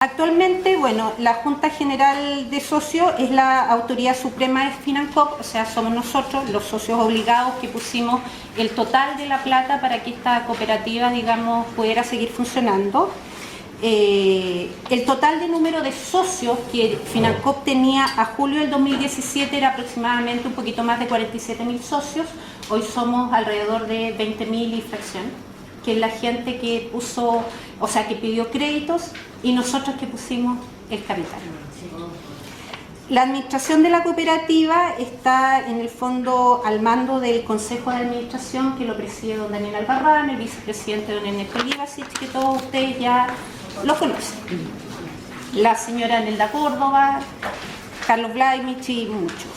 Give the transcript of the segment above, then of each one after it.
Actualmente, bueno, la Junta General de Socios es la autoridad suprema de Financop, o sea, somos nosotros los socios obligados que pusimos el total de la plata para que esta cooperativa, digamos, pudiera seguir funcionando. El total de número de socios que Financop tenía a julio del 2017 era aproximadamente un poquito más de 47.000 socios. Hoy somos alrededor de 20.000 y fracción, que es la gente que puso, o sea, que pidió créditos y nosotros que pusimos el capital. La administración de la cooperativa está en el fondo al mando del Consejo de Administración, que lo preside don Daniel Albarrán, el vicepresidente don Ernesto Livasic, que todos ustedes ya lo conocen. La señora Nelda Córdoba, Carlos Vlaimich y muchos.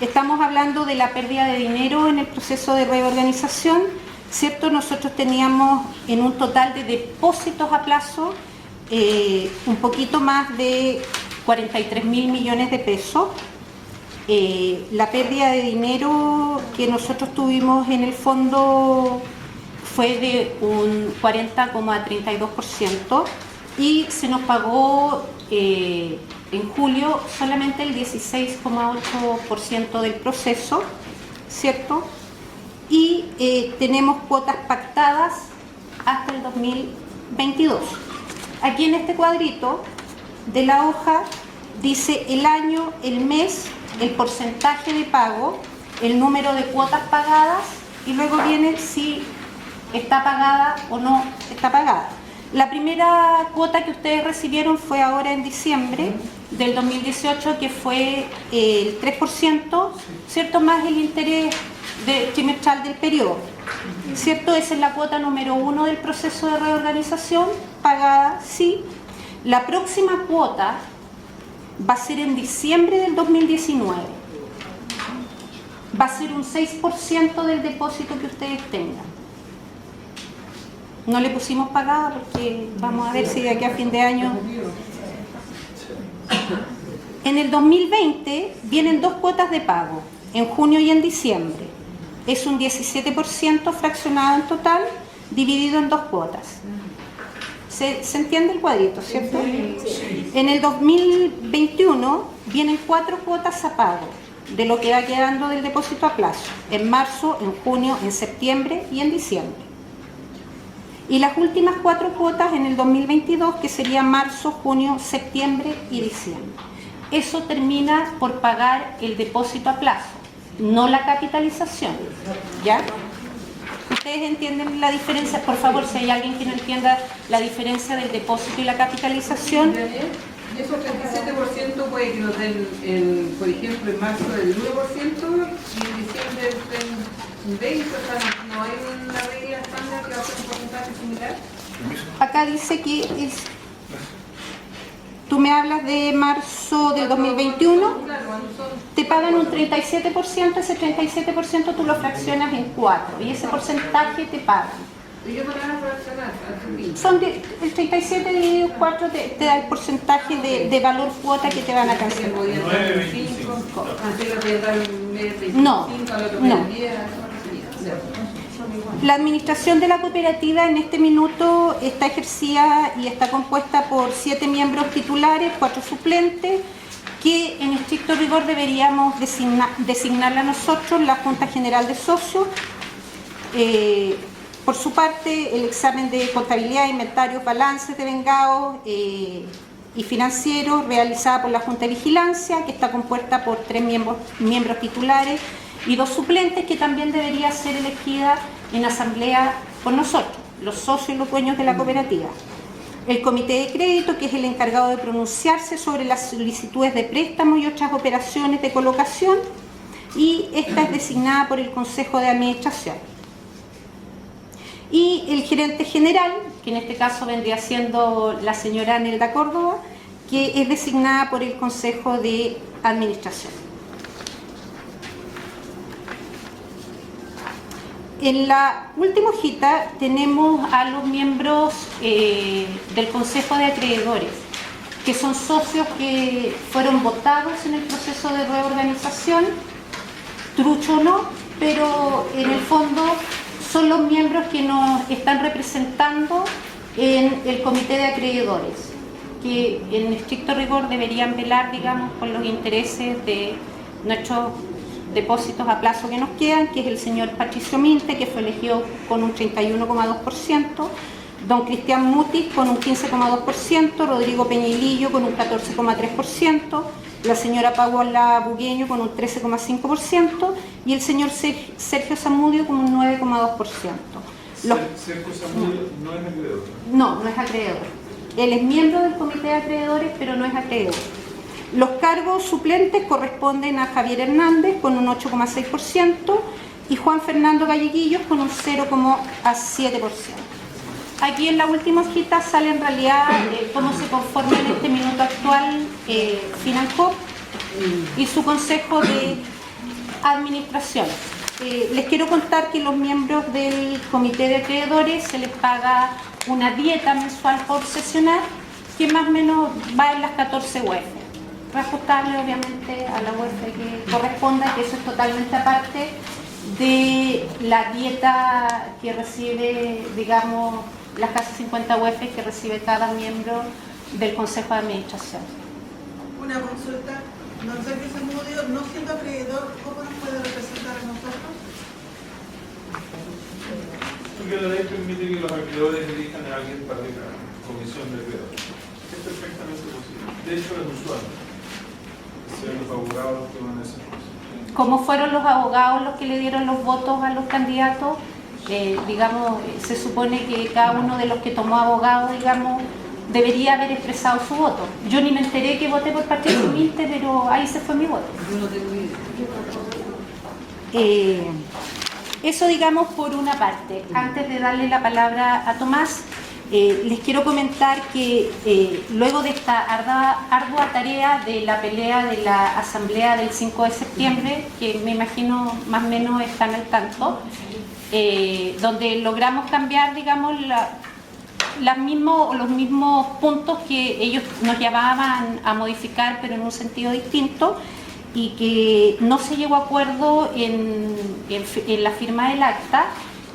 Estamos hablando de la pérdida de dinero en el proceso de reorganización, ¿cierto? Nosotros teníamos en un total de depósitos a plazo un poquito más de 43.000 millones de pesos. La pérdida de dinero que nosotros tuvimos en el fondo fue de un 40,32% y se nos pagó en julio solamente el 16,8% del proceso, ¿cierto? Y tenemos cuotas pactadas hasta el 2022. Aquí en este cuadrito de la hoja dice el año, el mes, el porcentaje de pago, el número de cuotas pagadas y luego viene si está pagada o no está pagada. La primera cuota que ustedes recibieron fue ahora en diciembre del 2018, que fue el 3%, ¿cierto? Más el interés trimestral del periodo, ¿cierto? Esa es la cuota número 1 del proceso de reorganización, pagada, sí. La próxima cuota va a ser en diciembre del 2019. Va a ser un 6% del depósito que ustedes tengan. No le pusimos pagada porque vamos a ver si de aquí a fin de año... En el 2020 vienen dos cuotas de pago, en junio y en diciembre. Es un 17% fraccionado en total, dividido en dos cuotas. ¿Se entiende el cuadrito, cierto? En el 2021 vienen 4 cuotas a pago, de lo que va quedando del depósito a plazo, en marzo, en junio, en septiembre y en diciembre. Y las últimas 4 cuotas en el 2022, que serían marzo, junio, septiembre y diciembre. Eso termina por pagar el depósito a plazo, no la capitalización, ¿ya? ¿Ustedes entienden la diferencia? Por favor, si hay alguien que no entienda la diferencia del depósito y la capitalización. Y esos 37% puede que nos den, por ejemplo, en marzo del 9% y en diciembre del 20%, o sea, no hay una regla estándar que va a ser un porcentaje similar. Acá dice que es... Tú me hablas de marzo del 2021, te pagan un 37%, ese 37% tú lo fraccionas en 4 y ese porcentaje te pagan. ¿Y yo no me van a fraccionar? El 37 dividido 4 te da el porcentaje de valor cuota que te van a cancelar. No, no. La administración de la cooperativa en este minuto está ejercida y está compuesta por 7 miembros titulares, 4 suplentes, que en estricto rigor deberíamos designarla nosotros, la Junta General de Socios. Por su parte, el examen de contabilidad, inventarios, balances de vengados y financieros realizada por la Junta de Vigilancia, que está compuesta por 3 miembros titulares y 2 suplentes, que también debería ser elegida en asamblea por nosotros, los socios y los dueños de la cooperativa. El comité de crédito, que es el encargado de pronunciarse sobre las solicitudes de préstamo y otras operaciones de colocación, y esta es designada por el Consejo de Administración. Y el gerente general, que en este caso vendría siendo la señora Nelda Córdoba, que es designada por el Consejo de Administración. En la última hojita tenemos a los miembros del Consejo de Acreedores, que son socios que fueron votados en el proceso de reorganización, trucho o no, pero en el fondo son los miembros que nos están representando en el comité de acreedores, que en estricto rigor deberían velar, digamos, por los intereses de nuestros depósitos a plazo que nos quedan, que es el señor Patricio Minte, que fue elegido con un 31,2%, don Cristian Mutis con un 15,2%, Rodrigo Peñilillo con un 14,3%, la señora Paola Bugueño con un 13,5% y el señor Sergio Zamudio con un 9,2%. Sergio Zamudio no es acreedor. No, no es acreedor. Él es miembro del comité de acreedores, pero no es acreedor. Los cargos suplentes corresponden a Javier Hernández con un 8,6% y Juan Fernando Galleguillos con un 0,7%. Aquí en la última hojita sale en realidad cómo se conforma en este minuto actual Financop y su consejo de administración. Les quiero contar que los miembros del comité de acreedores se les paga una dieta mensual por sesionar que más o menos va en las 14 UF, reajustable obviamente a la UF que corresponda, que eso es totalmente aparte de la dieta que recibe, digamos, las casi 50 UF que recibe cada miembro del Consejo de Administración. Una consulta, don Sergio Zamudio, no siendo acreedor, ¿cómo nos puede representar a nosotros? Porque la ley permite que los acreedores elijan a alguien para la comisión de acreedores. Es perfectamente posible. De hecho, es usual que sean los abogados que van a hacer eso. Como fueron los abogados los que le dieron los votos a los candidatos, digamos, se supone que cada uno de los que tomó abogado, digamos, debería haber expresado su voto. Yo ni me enteré que voté por Patricio Minte, pero ahí se fue mi voto. Yo no tengo idea. Eso, digamos, por una parte. Antes de darle la palabra a Tomás, les quiero comentar que luego de esta ardua tarea de la pelea de la asamblea del 5 de septiembre, que me imagino más o menos están al tanto, donde logramos cambiar, digamos, los mismos puntos que ellos nos llamaban a modificar, pero en un sentido distinto, y que no se llegó a acuerdo en la firma del acta.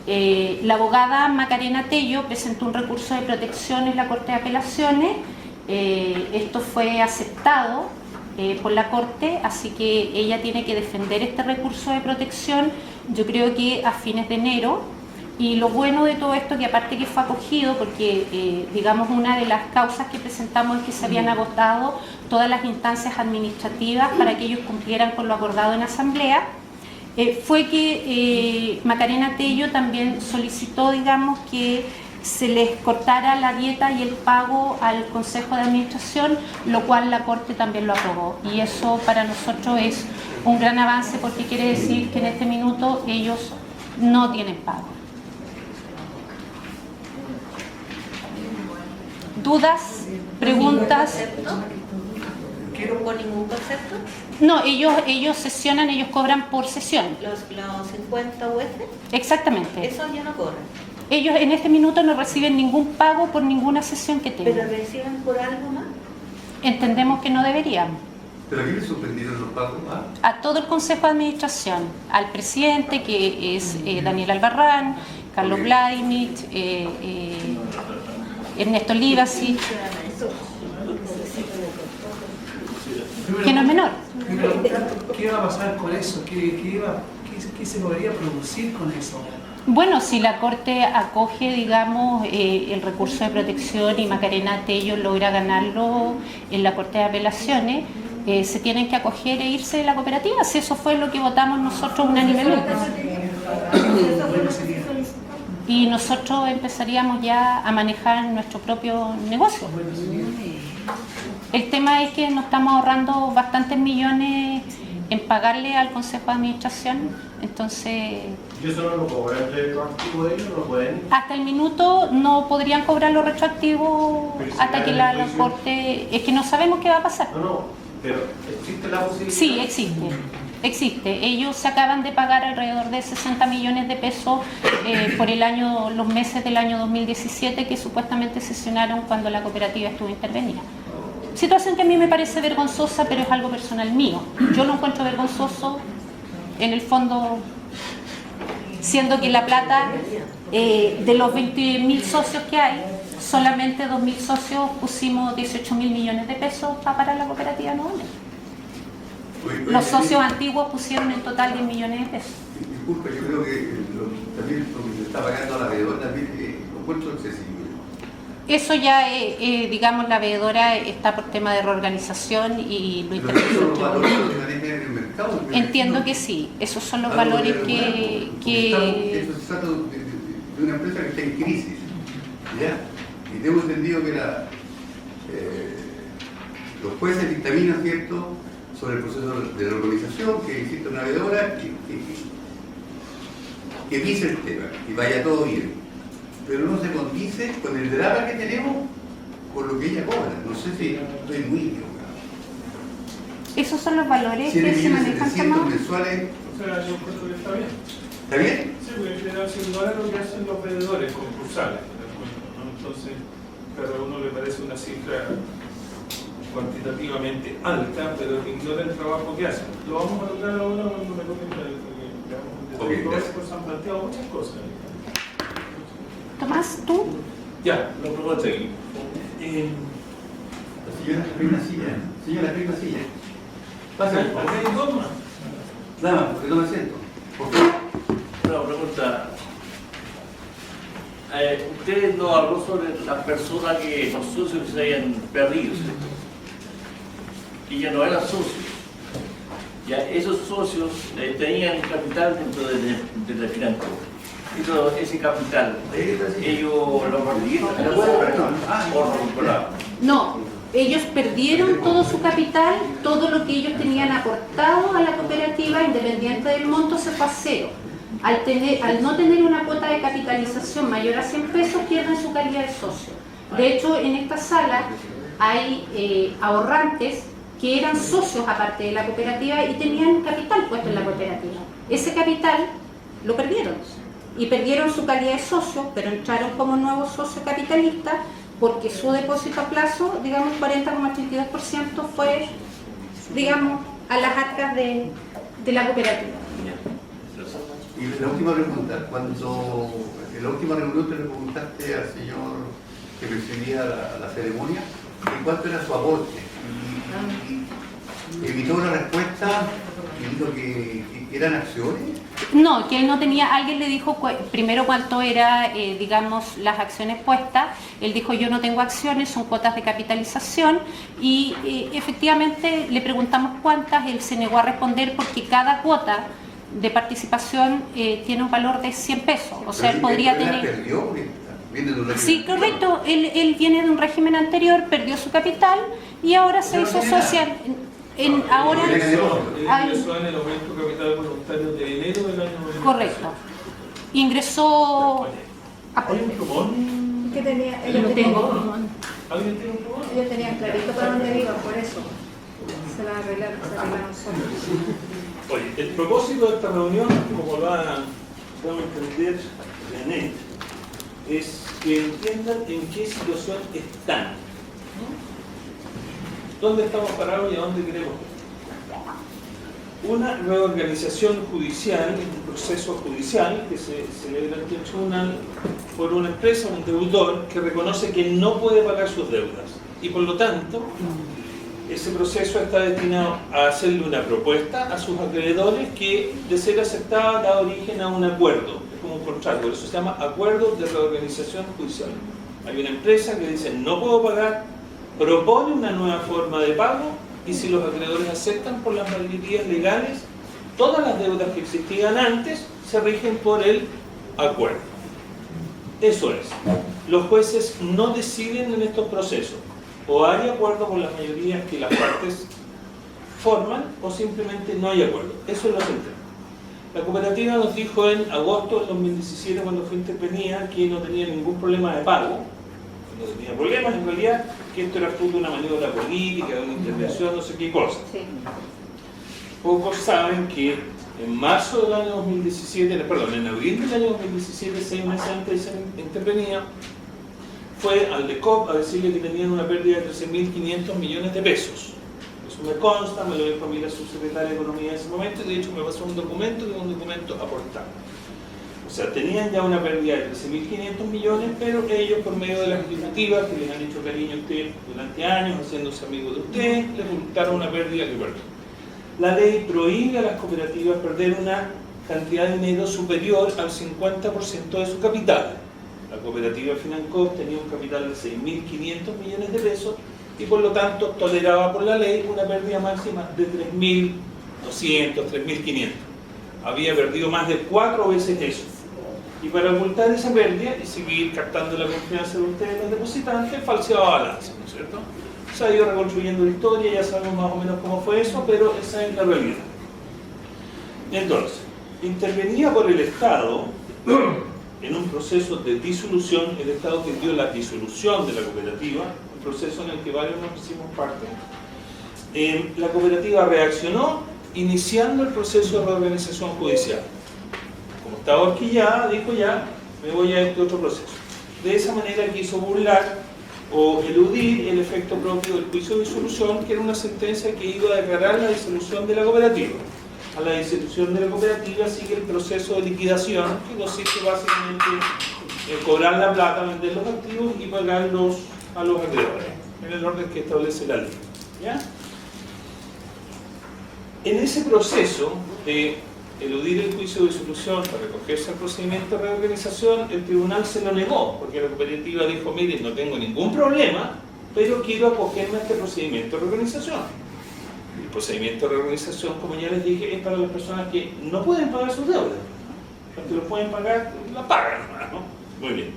La abogada Macarena Tello presentó un recurso de protección en la Corte de Apelaciones. Esto fue aceptado por la Corte, así que ella tiene que defender este recurso de protección, yo creo que a fines de enero. Y lo bueno de todo esto, que aparte que fue acogido, porque digamos una de las causas que presentamos es que se habían agotado todas las instancias administrativas para que ellos cumplieran con lo acordado en asamblea, fue que Macarena Tello también solicitó, digamos, que se les cortara la dieta y el pago al Consejo de Administración, lo cual la Corte también lo aprobó. Y eso para nosotros es un gran avance, porque quiere decir que en este minuto ellos no tienen pago. ¿Dudas? ¿Preguntas? ¿Por ningún concepto? No, ellos sesionan, ellos cobran por sesión. ¿Los 50 UF? Exactamente. Eso ya no cobran. Ellos en este minuto no reciben ningún pago por ninguna sesión que tengan. ¿Pero reciben por algo más? Entendemos que no deberían. ¿Pero a quién le suspendieron los pagos? A todo el Consejo de Administración, al presidente, que es Daniel Albarrán, Carlos Vladimir, Ernesto Livasi, que no es menor. ¿Qué va a pasar con eso? ¿Qué se podría producir con eso? Bueno, si la Corte acoge, digamos, el recurso de protección y Macarena Tello logra ganarlo en la Corte de Apelaciones, se tienen que acoger e irse de la cooperativa, si eso fue lo que votamos nosotros unánimemente. Y nosotros empezaríamos ya a manejar nuestro propio negocio. El tema es que nos estamos ahorrando bastantes millones en pagarle al Consejo de Administración, entonces... ¿Y eso no lo cobran retroactivo de ellos? ¿No lo pueden? Hasta el minuto no podrían cobrar lo retroactivo hasta que la Corte... Es que no sabemos qué va a pasar. No, pero ¿existe la posibilidad? Sí, existe. Ellos se acaban de pagar alrededor de 60 millones de pesos por los meses del año 2017 que supuestamente sesionaron cuando la cooperativa estuvo intervenida. Situación que a mí me parece vergonzosa, pero es algo personal mío. Yo lo encuentro vergonzoso, en el fondo, siendo que la plata de los 20.000 socios que hay, solamente 2.000 socios pusimos 18.000 millones de pesos para parar la cooperativa nuevamente. Los socios antiguos pusieron en total 10 millones de pesos. Disculpa, yo creo que también lo que se está pagando a la veedora también lo encuentro excesivo. Eso ya, digamos, la veedora está por tema de reorganización y lo Pero esos son los interpreta. valores que manejan en el mercado. Entiendo que sí, esos son los Algo valores regular, que Eso se trata de una empresa que está en crisis, ¿ya? Y tengo entendido que los jueces dictaminan, ¿cierto?, sobre el proceso de la organización, que existe una veedora que vise el tema y vaya todo bien. Pero no se condice con el drama que tenemos con lo que ella cobra. No sé si estoy muy equivocado. esos son los valores que se manejan 7.700 también. mensuales. O sea, yo creo que está bien. ¿Está bien? Sí, porque en general si no es lo que hacen los vendedores concursales, ¿no? Entonces, cada uno le parece una cifra cuantitativamente alta, pero ignora el trabajo que hacen. Lo vamos a lograr ahora cuando me toque el gracias. pues han planteado muchas cosas. Tomás, ¿tú? Ya, lo propongo aquí. Señora Reina Silla. Señora Reina Silla. Pásale, por favor. Acá hay dos más. Nada más, porque tome asiento. Por favor. Una pregunta. Usted nos habló sobre las personas que los socios se habían perdido, ¿cierto? Y ya no eran socios. Ya esos socios tenían capital dentro de Financo. Ese capital, ellos lo perdieron. No, ellos perdieron todo su capital, todo lo que ellos tenían aportado a la cooperativa, independiente del monto, se fue a cero. Al no tener una cuota de capitalización mayor a 100 pesos, pierden su calidad de socio. De hecho, en esta sala hay ahorrantes que eran socios aparte de la cooperativa y tenían capital puesto en la cooperativa. Ese capital lo perdieron y perdieron su calidad de socio, pero entraron como nuevos socios capitalistas porque su depósito a plazo, digamos 40,32% fue, digamos, a las arcas de la cooperativa. Y la última pregunta, cuando en la última reunión te le preguntaste al señor que presidía la ceremonia, ¿en cuánto era su aporte? Y evitó una respuesta y dijo que eran acciones. No, que él no tenía, alguien le dijo primero cuánto era, digamos, las acciones puestas. Él dijo, yo no tengo acciones, son cuotas de capitalización, y efectivamente le preguntamos cuántas. Él se negó a responder porque cada cuota de participación tiene un valor de 100 pesos, o sea, él podría tener... Perdió, porque viene de un régimen Sí, anterior. correcto, él viene de un régimen anterior, perdió su capital y ahora se hizo social. Ahora... Ingresó en el aumento de capital voluntario de enero del año 2000. Correcto. Ingresó... ¿Hay un plumón? ¿Qué tenía? Yo no tengo. ¿Alguien tiene un plumón? Ellos tenían clarito para dónde iban, por eso. Se la arreglaron solos. Oye, el propósito de esta reunión, como lo ha dado a entender Janet, es que entiendan en qué situación están, ¿no? ¿Dónde estamos parados y a dónde queremos ir? Una reorganización judicial, un proceso judicial que se celebra en el tribunal por una empresa, un deudor, que reconoce que no puede pagar sus deudas y por lo tanto ese proceso está destinado a hacerle una propuesta a sus acreedores que, de ser aceptada, da origen a un acuerdo, es como un contrato, por eso se llama acuerdo de reorganización judicial. Hay una empresa que dice no puedo pagar, propone una nueva forma de pago y si los acreedores aceptan por las mayorías legales, todas las deudas que existían antes se rigen por el acuerdo. Eso es. Los jueces no deciden en estos procesos. O hay acuerdo con las mayorías que las partes forman o simplemente no hay acuerdo. Eso es lo central. La cooperativa nos dijo en agosto del 2017, cuando fue intervenida, que no tenía ningún problema de pago, no tenía problemas en realidad, que esto era fruto de una maniobra política, de una intervención, no sé qué cosa. Sí. Pocos saben que en marzo del año 2017, perdón, en abril del año 2017, 6 meses antes de ser intervenida, fue al DECOP a decirle que tenían una pérdida de 13.500 millones de pesos. Eso me consta, me lo dijo a mí la subsecretaria de Economía en ese momento, y de hecho me pasó un documento que es un documento aportado. O sea, tenían ya una pérdida de 13.500 millones, pero ellos, por medio de las ejecutivas, que les han hecho cariño a ustedes durante años, haciéndose amigos de ustedes, les resultaron una pérdida que perdió. La ley prohíbe a las cooperativas perder una cantidad de dinero superior al 50% de su capital. La cooperativa Financop tenía un capital de 6.500 millones de pesos y por lo tanto toleraba por la ley una pérdida máxima de 3.200, 3.500. Había perdido más de 4 veces eso. Y para ocultar esa pérdida y seguir captando la confianza de ustedes, los depositantes, falseaba balanza, ¿no es cierto? Se ha ido reconstruyendo la historia, ya sabemos más o menos cómo fue eso, pero esa es la realidad. Entonces, intervenía por el Estado en un proceso de disolución. El Estado pidió la disolución de la cooperativa, un proceso en el que varios nos hicimos parte. La cooperativa reaccionó iniciando el proceso de reorganización judicial. Como estaba horquillada, dijo ya, me voy a este otro proceso. De esa manera quiso burlar o eludir el efecto propio del juicio de disolución, que era una sentencia que iba a declarar la disolución de la cooperativa. A la disolución de la cooperativa sigue el proceso de liquidación, que consiste básicamente en cobrar la plata, vender los activos y pagarlos a los acreedores, en el orden que establece la ley. ¿Ya? En ese proceso de eludir el juicio de disolución para recogerse al procedimiento de reorganización, el tribunal se lo negó, porque la cooperativa dijo, miren, no tengo ningún problema, pero quiero acogerme a este procedimiento de reorganización. El procedimiento de reorganización, como ya les dije, es para las personas que no pueden pagar sus deudas. Los que lo pueden pagar, la pagan, ¿no? Muy bien.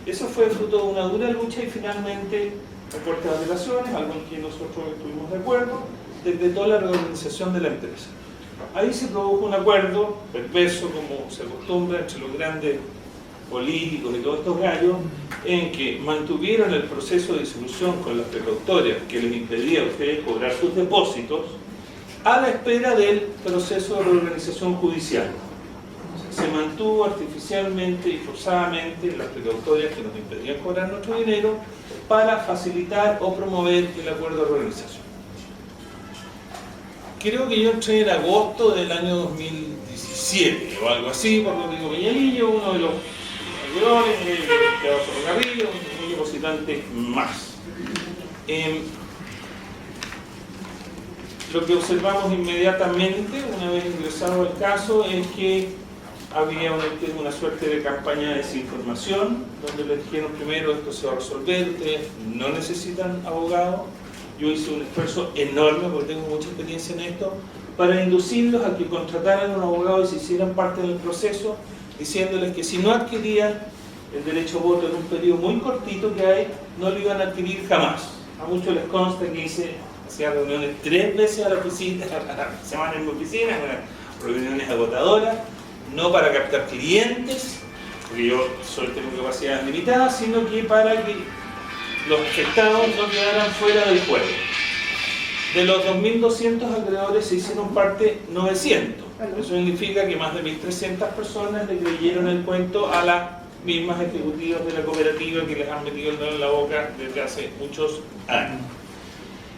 Eso fue fruto de una dura lucha y finalmente la Corte de Apelaciones, algo en que nosotros estuvimos de acuerdo, decretó la reorganización de la empresa. Ahí se produjo un acuerdo perverso, como se acostumbra entre los grandes políticos y todos estos gallos, en que mantuvieron el proceso de disolución con las precautorias que les impedía a ustedes cobrar sus depósitos a la espera del proceso de reorganización judicial. Se mantuvo artificialmente y forzadamente las precautorias que nos impedían cobrar nuestro dinero para facilitar o promover el acuerdo de reorganización. Creo que yo entré en agosto del año 2017 o algo así, por Rodrigo Peñalillo, uno de los acreedores, Teodoro Carrillo, un depositante más. Lo que observamos inmediatamente, una vez ingresado al caso, es que había una suerte de campaña de desinformación, donde les dijeron primero, esto se va a resolver, ustedes no necesitan abogado. Yo hice un esfuerzo enorme, porque tengo mucha experiencia en esto, para inducirlos a que contrataran a un abogado y se hicieran parte del proceso, diciéndoles que si no adquirían el derecho a voto en un periodo muy cortito que hay, no lo iban a adquirir jamás. A muchos les consta que hacía reuniones 3 veces a la oficina, a la semana en mi oficina, reuniones agotadoras, no para captar clientes, porque yo solo tengo capacidades limitadas, sino que para que los afectados no quedaran fuera del juego. De los 2.200 acreedores se hicieron parte 900. Eso significa que más de 1.300 personas le creyeron el cuento a las mismas ejecutivas de la cooperativa que les han metido el dedo en la boca desde hace muchos años.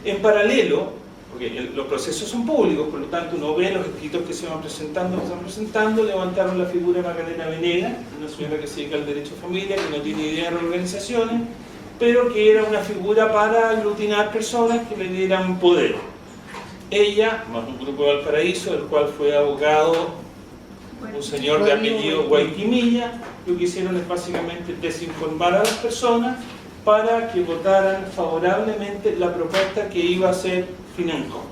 En paralelo, porque los procesos son públicos, por lo tanto uno ve los escritos que se van presentando, levantaron la figura de Macarena Venegas, una señora que se dedica al derecho a familia, que no tiene idea de organizaciones, pero que era una figura para aglutinar personas que le dieran poder. Ella, más un grupo de Valparaíso, del cual fue abogado un señor de apellido Guayquimilla, lo que hicieron es básicamente desinformar a las personas para que votaran favorablemente la propuesta que iba a hacer Financop.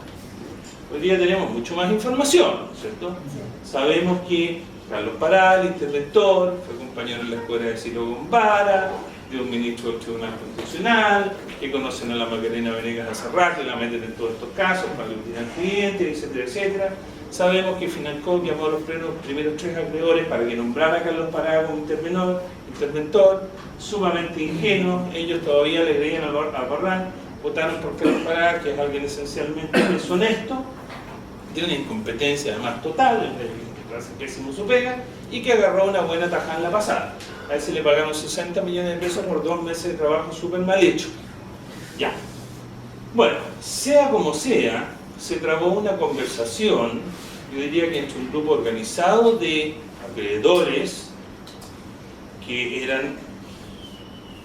Hoy día tenemos mucho más información, ¿cierto? Sabemos que Carlos Parral, interventor, fue compañero en la escuela de Ciro Gombara, de un ministro del Tribunal Constitucional, que conocen a la Macarena Venegas hace rato y la meten en todos estos casos para aglutinar clientes, etcétera, etcétera. Sabemos que Financop llamó a los primeros 3 acreedores para que nombrara a Carlos Parada como interventor, sumamente ingenuo. Ellos todavía le creían al Barran, votaron por Carlos Parada, que es alguien esencialmente deshonesto, tiene una incompetencia además total, que hace pésimo su pega, y que agarró una buena tajada en la pasada. A él se le pagaron 60 millones de pesos por 2 meses de trabajo súper mal hecho. Ya. Bueno, sea como sea, se trabó una conversación, yo diría que entre un grupo organizado de acreedores que eran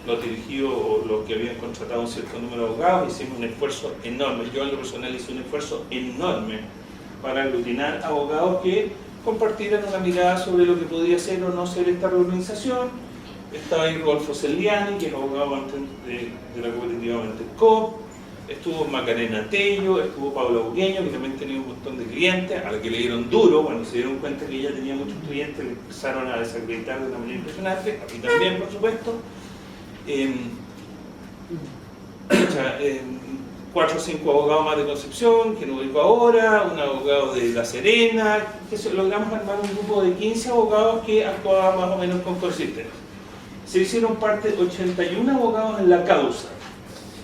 los dirigidos o los que habían contratado un cierto número de abogados. Hicimos un esfuerzo enorme, yo en lo personal hice un esfuerzo enorme para aglutinar abogados que compartieran una mirada sobre lo que podía ser o no ser esta reorganización. Estaba ahí Rodolfo Celiani, que es abogado de la cooperativa Mantelcop, estuvo Macarena Tello, estuvo Paula Bugueño, que también tenía un montón de clientes, a la que le dieron duro, cuando se dieron cuenta que ella tenía muchos clientes, le empezaron a desacreditar de una manera impresionante, a mí también, por supuesto. 4 o 5 abogados más de Concepción, que no ubico ahora, un abogado de La Serena, logramos armar un grupo de 15 abogados que actuaban más o menos con consistencia. Se hicieron parte 81 abogados en la causa.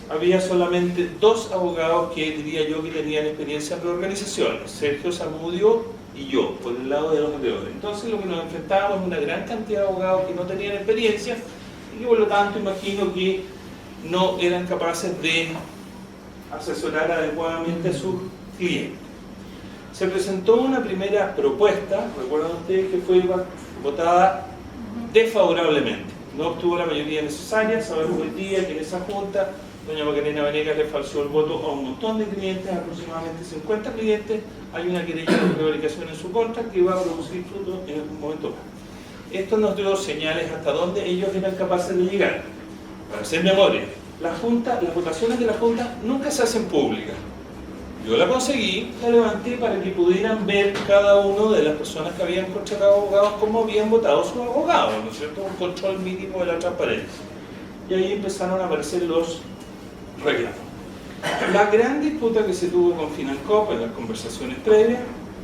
Había solamente 2 abogados que diría yo que tenían experiencia en reorganizaciones, Sergio Zamudio y yo, por el lado de los acreedores. Entonces lo que nos enfrentábamos es una gran cantidad de abogados que no tenían experiencia y que por lo tanto imagino que no eran capaces de asesorar adecuadamente a sus clientes. Se presentó una primera propuesta, recuerdan ustedes que fue votada desfavorablemente, no obtuvo la mayoría necesaria. Sabemos hoy día que en esa junta doña Macarena Venegas le falseó el voto a un montón de clientes, aproximadamente 50 clientes. Hay una querella de prevaricación en su contra que va a producir frutos en algún momento más. Esto nos dio señales hasta dónde ellos eran capaces de llegar. Para hacer memoria, las votaciones de la Junta nunca se hacen públicas. Yo la conseguí, la levanté para que pudieran ver cada uno de las personas que habían contratado abogados cómo habían votado sus abogados, ¿no es cierto? Un control mínimo de la transparencia. Y ahí empezaron a aparecer los reclamos. La gran disputa que se tuvo con Financop en las conversaciones previas,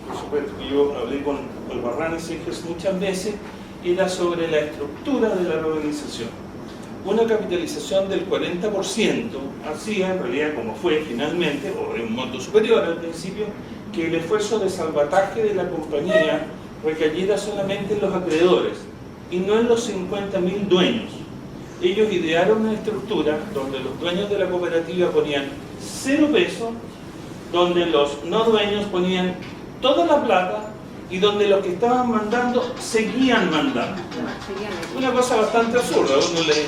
por supuesto que yo hablé con Albarrán y Sejes muchas veces, era sobre la estructura de la organización. Una capitalización del 40% hacía, en realidad como fue finalmente, o de un monto superior al principio, que el esfuerzo de salvataje de la compañía recayera solamente en los acreedores y no en los 50.000 dueños. Ellos idearon una estructura donde los dueños de la cooperativa ponían 0 pesos, donde los no dueños ponían toda la plata y donde los que estaban mandando seguían mandando. Una cosa bastante absurda. Uno le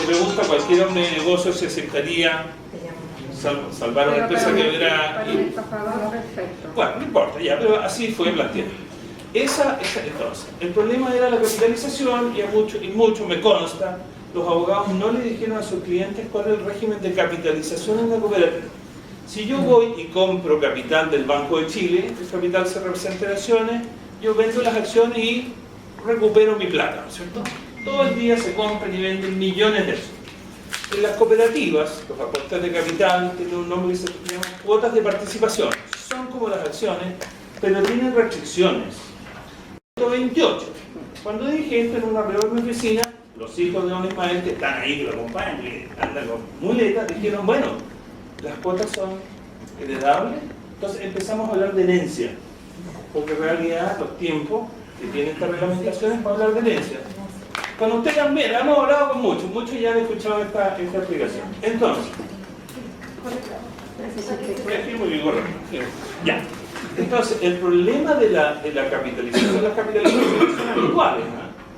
pregunta a cualquier hombre de negocio si aceptaría salvar una empresa que hubiera... Bueno, no importa, ya, pero así fue planteado. Entonces, el problema era la capitalización y mucho me consta, los abogados no le dijeron a sus clientes cuál es el régimen de capitalización en la cooperativa. Si yo voy y compro capital del Banco de Chile, el capital se representa en acciones, yo vendo las acciones y recupero mi plata, ¿no es cierto? Todo el día se compran y venden millones de eso. En las cooperativas, los aportes de capital tienen un nombre que se llama cuotas de participación. Son como las acciones, pero tienen restricciones. 28. Cuando dije esto en una reunión de mi oficina, los hijos de don Ismael, que están ahí, que lo acompañan, que andan con muletas, dijeron, bueno, las cuotas son heredables. Entonces empezamos a hablar de herencia, porque en realidad los tiempos que tiene esta reglamentación es para hablar de herencia. Con usted también, hemos hablado con muchos ya han escuchado esta explicación. Entonces, ya. Entonces, el problema de la capitalización, las capitalizaciones son iguales,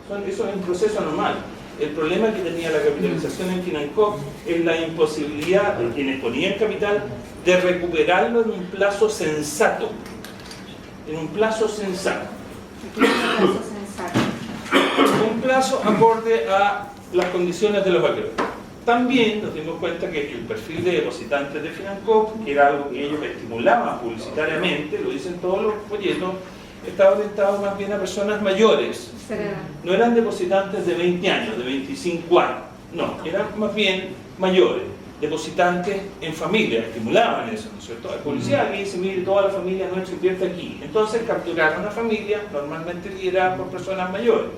¿no? Eso es un proceso normal. El problema que tenía la capitalización en Financop es la imposibilidad de quienes ponían capital de recuperarlo en un plazo sensato. En un plazo sensato. Un plazo acorde a las condiciones de los acreedores. También nos dimos cuenta que el perfil de depositantes de Financop, que era algo que ellos estimulaban publicitariamente, lo dicen todos los folletos, estaba orientado más bien a personas mayores. No eran depositantes de 20 años, de 25 años. No, eran más bien mayores, depositantes en familia, estimulaban eso, ¿no es cierto? La publicidad que dice, mire, toda la familia nuestra invierte aquí. Entonces capturaron a familia, normalmente liderada por personas mayores.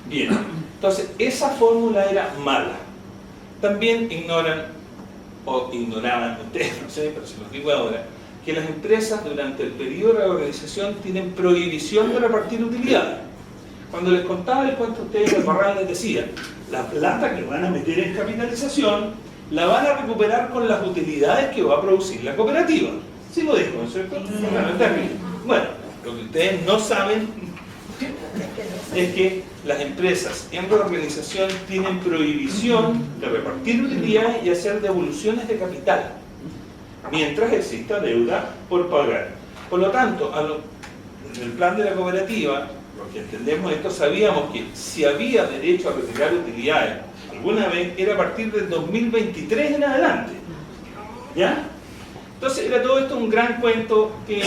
Bien, entonces esa fórmula era mala. También ignoraban ustedes, no sé, pero se los digo ahora, que las empresas durante el periodo de reorganización tienen prohibición de repartir utilidades. Cuando les contaba el cuento a ustedes, el Barral les decía, la plata que van a meter en capitalización la van a recuperar con las utilidades que va a producir la cooperativa. Sí lo dijo, ¿no es cierto? Bueno, lo que ustedes no saben es que las empresas en reorganización tienen prohibición de repartir utilidades y hacer devoluciones de capital, mientras exista deuda por pagar. Por lo tanto, en el plan de la cooperativa, lo que entendemos esto, sabíamos que si había derecho a retirar utilidades alguna vez, era a partir del 2023 en adelante. ¿Ya? Entonces era todo esto un gran cuento que,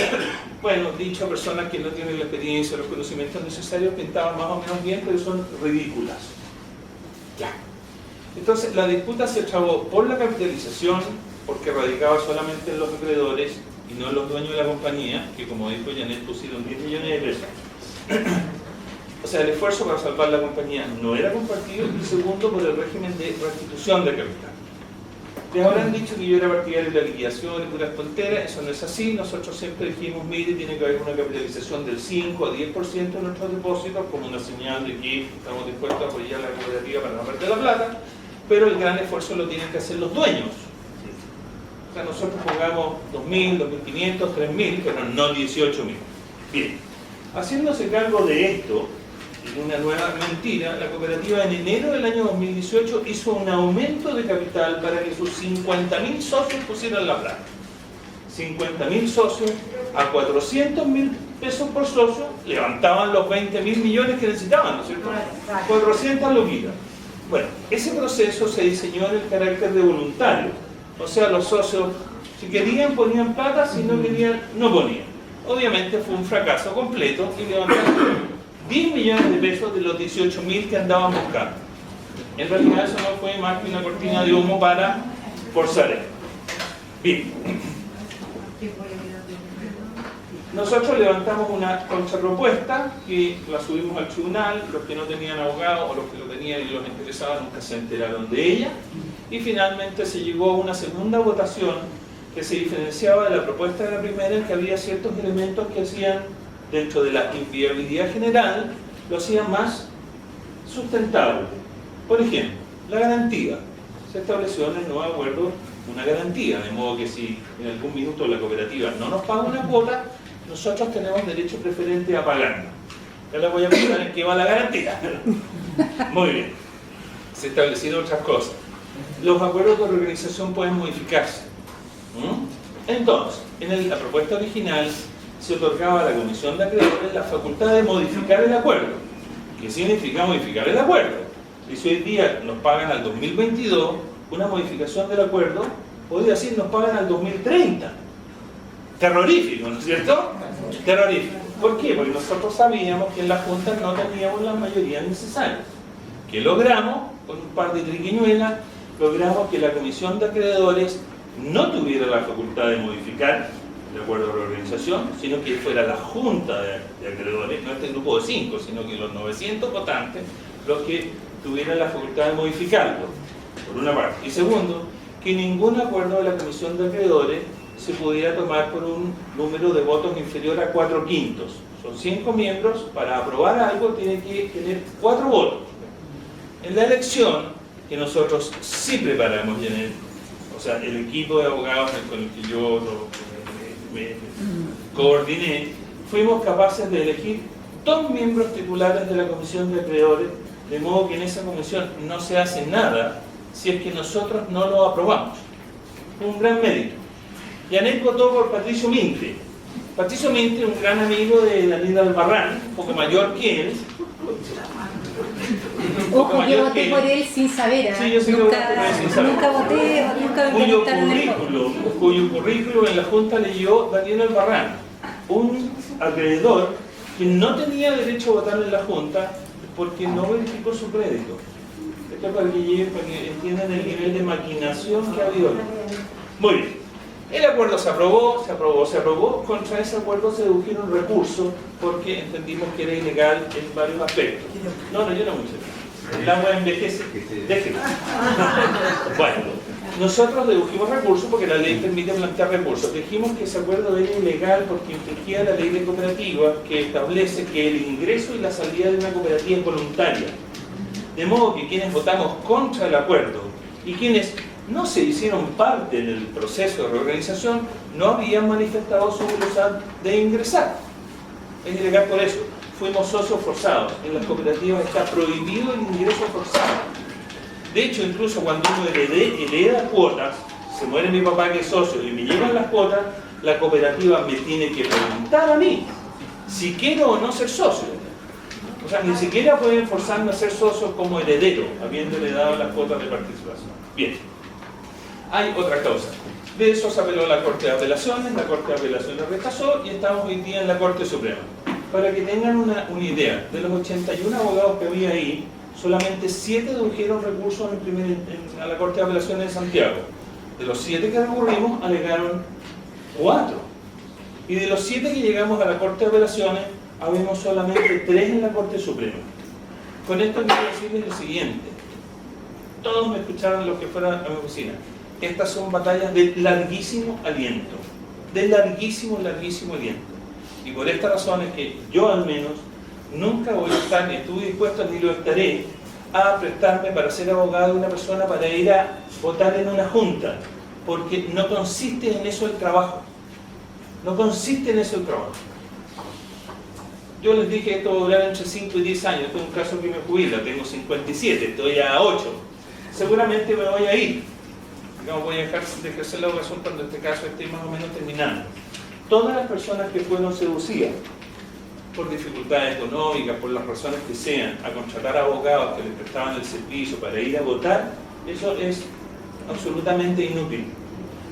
bueno, dicho a personas que no tienen la experiencia o los conocimientos necesarios, pintaban más o menos bien, pero son ridículas. Ya. Entonces la disputa se trabó por la capitalización, porque radicaba solamente en los acreedores y no en los dueños de la compañía, que como dijo Janet pusieron 10 millones de pesos. O sea, el esfuerzo para salvar la compañía no era compartido, y segundo, por el régimen de restitución de capital. Les habrán dicho que yo era partidario de la liquidación y puras tonteras. Eso no es así. Nosotros siempre dijimos, mire, tiene que haber una capitalización del 5 a 10% de nuestros depósitos, como una señal de que estamos dispuestos a apoyar la cooperativa para no perder la plata, pero el gran esfuerzo lo tienen que hacer los dueños. O sea, nosotros pongamos 2.000, 2.500, 3.000, pero no 18.000. Bien, haciéndose cargo de esto, en una nueva mentira, la cooperativa en enero del año 2018 hizo un aumento de capital para que sus 50.000 socios pusieran la plata. 50.000 socios a 400.000 pesos por socio levantaban los 20.000 millones que necesitaban, ¿no es cierto? 400 luquitas. Bueno, ese proceso se diseñó en el carácter de voluntario. O sea, los socios, si querían, ponían plata, si no querían, no ponían. Obviamente fue un fracaso completo y levantaron 10 millones de pesos de los 18.000 que andaban buscando. En realidad eso no fue más que una cortina de humo para forzar esto. Bien. Nosotros levantamos una contrapropuesta que la subimos al tribunal. Los que no tenían abogado o los que lo tenían y los interesados nunca se enteraron de ella. Y finalmente se llegó a una segunda votación que se diferenciaba de la propuesta de la primera, en que había ciertos elementos que hacían, dentro de la inviabilidad general, lo hacían más sustentable. Por ejemplo, la garantía. Se estableció en el nuevo acuerdo una garantía, de modo que si en algún minuto la cooperativa no nos paga una cuota, nosotros tenemos derecho preferente a pagarla. Ya les voy a contar en qué va la garantía. Muy bien. Se establecieron otras cosas. Los acuerdos de reorganización pueden modificarse. Entonces, en la propuesta original se otorgaba a la Comisión de Acreedores la facultad de modificar el acuerdo. ¿Qué significa modificar el acuerdo? Y si hoy día nos pagan al 2022, una modificación del acuerdo podría decir nos pagan al 2030. Terrorífico, ¿no es cierto? Terrorífico. ¿Por qué? Porque nosotros sabíamos que en la Junta no teníamos la mayoría necesaria. ¿Qué logramos? Con un par de triquiñuelas, logramos que la Comisión de Acreedores no tuviera la facultad de modificar el acuerdo de reorganización, sino que fuera la Junta de Acreedores, no este grupo de 5, sino que los 900 votantes, los que tuvieran la facultad de modificarlo, por una parte. Y segundo, que ningún acuerdo de la Comisión de Acreedores se pudiera tomar por un número de votos inferior a 4/5. Son 5 miembros, para aprobar algo tiene que tener 4 votos. En la elección, que nosotros sí preparamos, Janet, o sea, el equipo de abogados con el que yo me coordiné, fuimos capaces de elegir 2 miembros titulares de la Comisión de Acreedores, de modo que en esa comisión no se hace nada si es que nosotros no lo aprobamos. Un gran mérito. Janet votó por Patricio Mintre. Patricio Mintre, un gran amigo de Daniel Albarrán, un poco mayor que él. Ojo, yo voté por él sin saber. Sí, yo sé que votaste por él sin saber. Nunca voté, nunca me preguntaron el voto. Cuyo currículum en la Junta leyó Daniel Albarrán, un acreedor que no tenía derecho a votar en la Junta porque no verificó su crédito. Esto es para que entiendan el nivel de maquinación que ha habido. Muy bien. El acuerdo se aprobó, se aprobó, se aprobó. Contra ese acuerdo se dedujeron recursos porque entendimos que era ilegal en varios aspectos. No, yo no mucho. El agua envejece. Déjenlo. Bueno, nosotros dedujimos recursos porque la ley permite plantear recursos. Dijimos que ese acuerdo era ilegal porque infringía la ley de cooperativas, que establece que el ingreso y la salida de una cooperativa es voluntaria. De modo que quienes votamos contra el acuerdo y quienes no se hicieron parte del proceso de reorganización no habían manifestado su voluntad de ingresar. Es ilegal por eso. fuimos socios forzados. En las cooperativas está prohibido el ingreso forzado. De hecho, incluso cuando uno hereda cuotas, se muere mi papá que es socio y me llegan las cuotas, la cooperativa me tiene que preguntar a mí si quiero o no ser socio. O sea, ni siquiera pueden forzarme a ser socio como heredero, habiéndole dado las cuotas de participación. Bien, hay otra causa. De eso se apeló a la Corte de Apelaciones, la Corte de Apelaciones rechazó y estamos hoy día en la Corte Suprema. Para que tengan una idea, de los 81 abogados que había ahí, solamente 7 dedujeron recursos a la Corte de Apelaciones de Santiago. De los 7 que recurrimos, alegaron 4. Y de los 7 que llegamos a la Corte de Apelaciones, habemos solamente 3 en la Corte Suprema. Con esto quiero decirles lo siguiente. Todos me escucharon los que fueran a mi oficina. Estas son batallas de larguísimo aliento. De larguísimo aliento. Y por esta razón es que yo al menos nunca voy a estar, ni estuve dispuesto ni lo estaré, a prestarme para ser abogado de una persona para ir a votar en una junta. Porque no consiste en eso el trabajo. No consiste en eso el trabajo. Yo les dije que esto va a durar entre 5 y 10 años. Esto es un caso que me jubila, tengo 57, estoy a 8. Seguramente me voy a ir. Digamos, voy a dejar de ejercer la abogacía cuando este caso esté más o menos terminando. Todas las personas que fueron seducidas por dificultades económicas, por las razones que sean, a contratar abogados que les prestaban el servicio para ir a votar, eso es absolutamente inútil.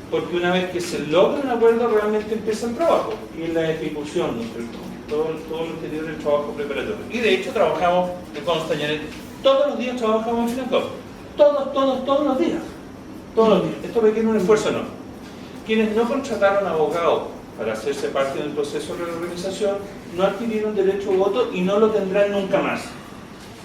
Porque una vez que se logra un acuerdo, realmente empieza el trabajo y en la ejecución, ¿no es cierto? Todo lo anterior del trabajo preparatorio. Y de hecho trabajamos, me consta, Janet, todos los días trabajamos en FINACOP. Todos los días. Todos los días. Esto requiere un esfuerzo enorme. Quienes no contrataron abogados para hacerse parte del proceso de reorganización no adquirieron derecho a voto y no lo tendrán nunca más.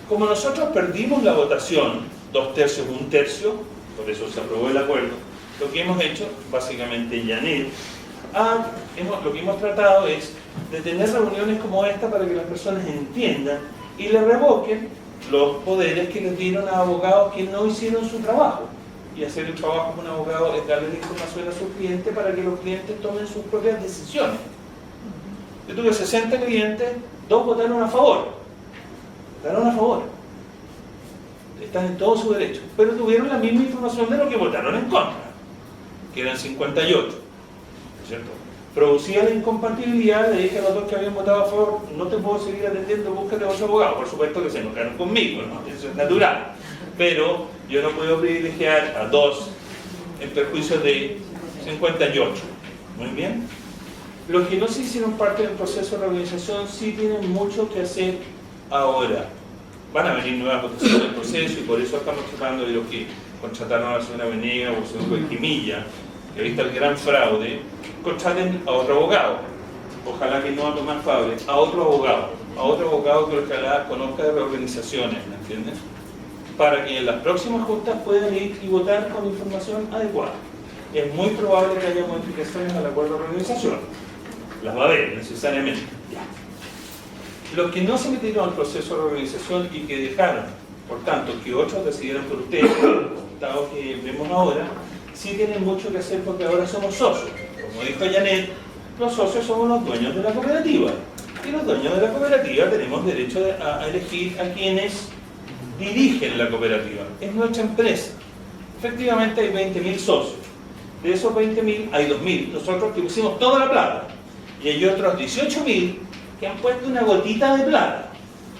Como nosotros perdimos la votación, 2 tercios, 1 tercio, por eso se aprobó el acuerdo, lo que hemos hecho, básicamente Janet, lo que hemos tratado es de tener reuniones como esta para que las personas entiendan y le revoquen los poderes que les dieron a abogados que no hicieron su trabajo. Y hacer el trabajo con un abogado es darle la información a sus clientes para que los clientes tomen sus propias decisiones. Yo tuve 60 clientes, 2 votaron a favor. Votaron a favor. Están en todo su derecho. Pero tuvieron la misma información de lo que votaron en contra, que eran 58. ¿Cierto? Producía la incompatibilidad, le dije a los 2 que habían votado a favor, no te puedo seguir atendiendo, búscate otro abogado. Por supuesto que se enojaron conmigo, ¿no? Eso es natural. Pero yo no puedo privilegiar a 2 en perjuicio de 58. Muy bien. Los que no se hicieron parte del proceso de reorganización sí tienen mucho que hacer ahora. Van a venir nuevas votaciones del proceso y por eso estamos tratando de los que contrataron a la señora Venegas o a la señora Quimilla, que ahorita el gran fraude, contraten a otro abogado. Ojalá que no a Tomás Fabre, a otro abogado que ojalá conozca de reorganizaciones, ¿me entienden? Para que en las próximas juntas puedan ir y votar con información adecuada. Es muy probable que haya modificaciones al acuerdo de reorganización. Las va a haber necesariamente. Los que no se metieron al proceso de reorganización y que dejaron, por tanto, que otros decidieran por ustedes, los resultados que vemos ahora, sí tienen mucho que hacer porque ahora somos socios. Como dijo Janet, los socios somos los dueños de la cooperativa. Y los dueños de la cooperativa tenemos derecho a elegir a quienes dirigen la cooperativa. Es nuestra empresa. Efectivamente hay 20.000 socios. De esos 20.000 hay 2.000. Nosotros que pusimos toda la plata. Y hay otros 18.000 que han puesto una gotita de plata.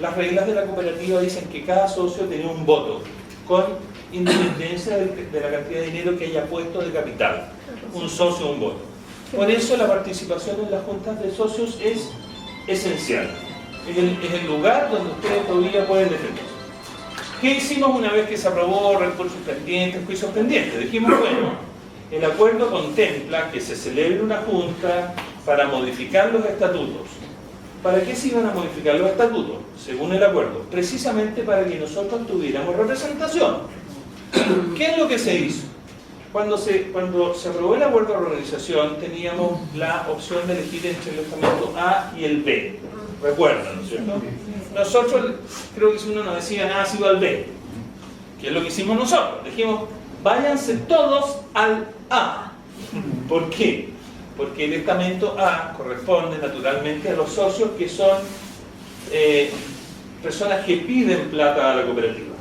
Las reglas de la cooperativa dicen que cada socio tiene un voto, con independencia de la cantidad de dinero que haya puesto de capital. Un socio, un voto. Por eso la participación en las juntas de socios es esencial. Es el lugar donde ustedes todavía pueden defender. ¿Qué hicimos una vez que se aprobó recursos pendientes, juicios pendientes? Dijimos, bueno, el acuerdo contempla que se celebre una junta para modificar los estatutos. ¿Para qué se iban a modificar los estatutos? Según el acuerdo, precisamente para que nosotros tuviéramos representación. ¿Qué es lo que se hizo? Cuando se aprobó el acuerdo de organización, teníamos la opción de elegir entre el estamento A y el B. ¿Recuerdan, no es cierto? Nosotros, creo que si uno nos decía nada, se iba al B. ¿Qué es lo que hicimos nosotros? Dijimos, váyanse todos al A. ¿Por qué? Porque el estamento A corresponde naturalmente a los socios que son personas que piden plata a la cooperativa.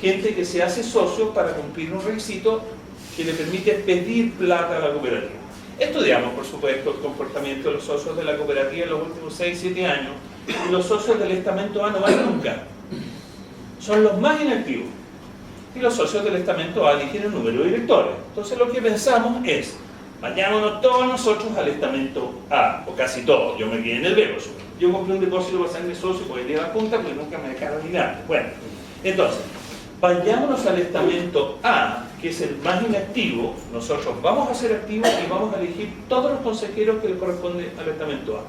Gente que se hace socio para cumplir un requisito que le permite pedir plata a la cooperativa. Estudiamos, por supuesto, el comportamiento de los socios de la cooperativa en los últimos 6-7 años, y los socios del estamento A no van nunca. Son los más inactivos. Y los socios del estamento A eligen un número de directores. Entonces lo que pensamos es, vayámonos todos nosotros al estamento A, o casi todos. Yo me quedé en el B, por supuesto. Yo compré un depósito por sangre socio, porque ir a la punta, porque nunca me dejaron ni nada. Bueno, entonces, vayámonos al estamento A, que es el más inactivo. Nosotros vamos a ser activos y vamos a elegir todos los consejeros que le corresponden al estamento A.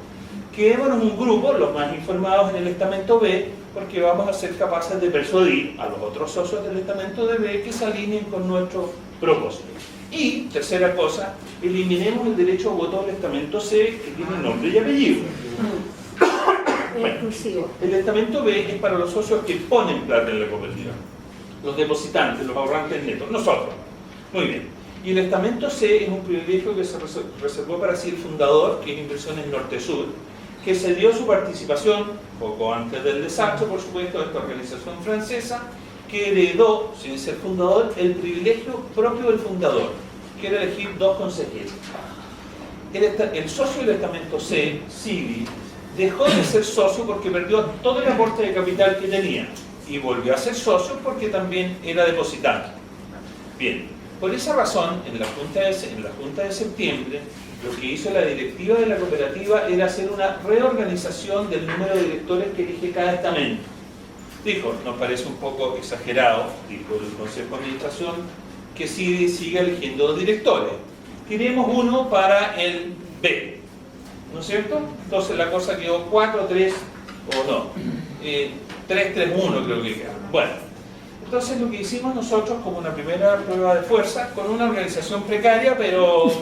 Quedémonos un grupo, los más informados en el estamento B, porque vamos a ser capaces de persuadir a los otros socios del estamento de B que se alineen con nuestro propósito. Y, tercera cosa, eliminemos el derecho a voto del estamento C, que tiene nombre y apellido. Bueno, el estamento B es para los socios que ponen plata en la cooperativa, los depositantes, los ahorrantes netos, nosotros. Muy bien. Y el estamento C es un privilegio que se reservó para sí el fundador, que es Inversiones Norte-Sur, que cedió su participación, poco antes del desastre, por supuesto, de esta organización francesa, que heredó, sin ser fundador, el privilegio propio del fundador, que era elegir 2 consejeros. El socio del estamento C, Civi, dejó de ser socio porque perdió todo el aporte de capital que tenía, y volvió a ser socio porque también era depositante. Bien, por esa razón, en la Junta de septiembre, lo que hizo la directiva de la cooperativa era hacer una reorganización del número de directores que elige cada estamento. Dijo, nos parece un poco exagerado, dijo el Consejo de Administración, que siga eligiendo 2 directores. Queremos uno para el B, ¿no es cierto? Entonces la cosa quedó 4-3, o no, 3-3-1 creo que queda. Bueno, entonces lo que hicimos nosotros como una primera prueba de fuerza, con una organización precaria, pero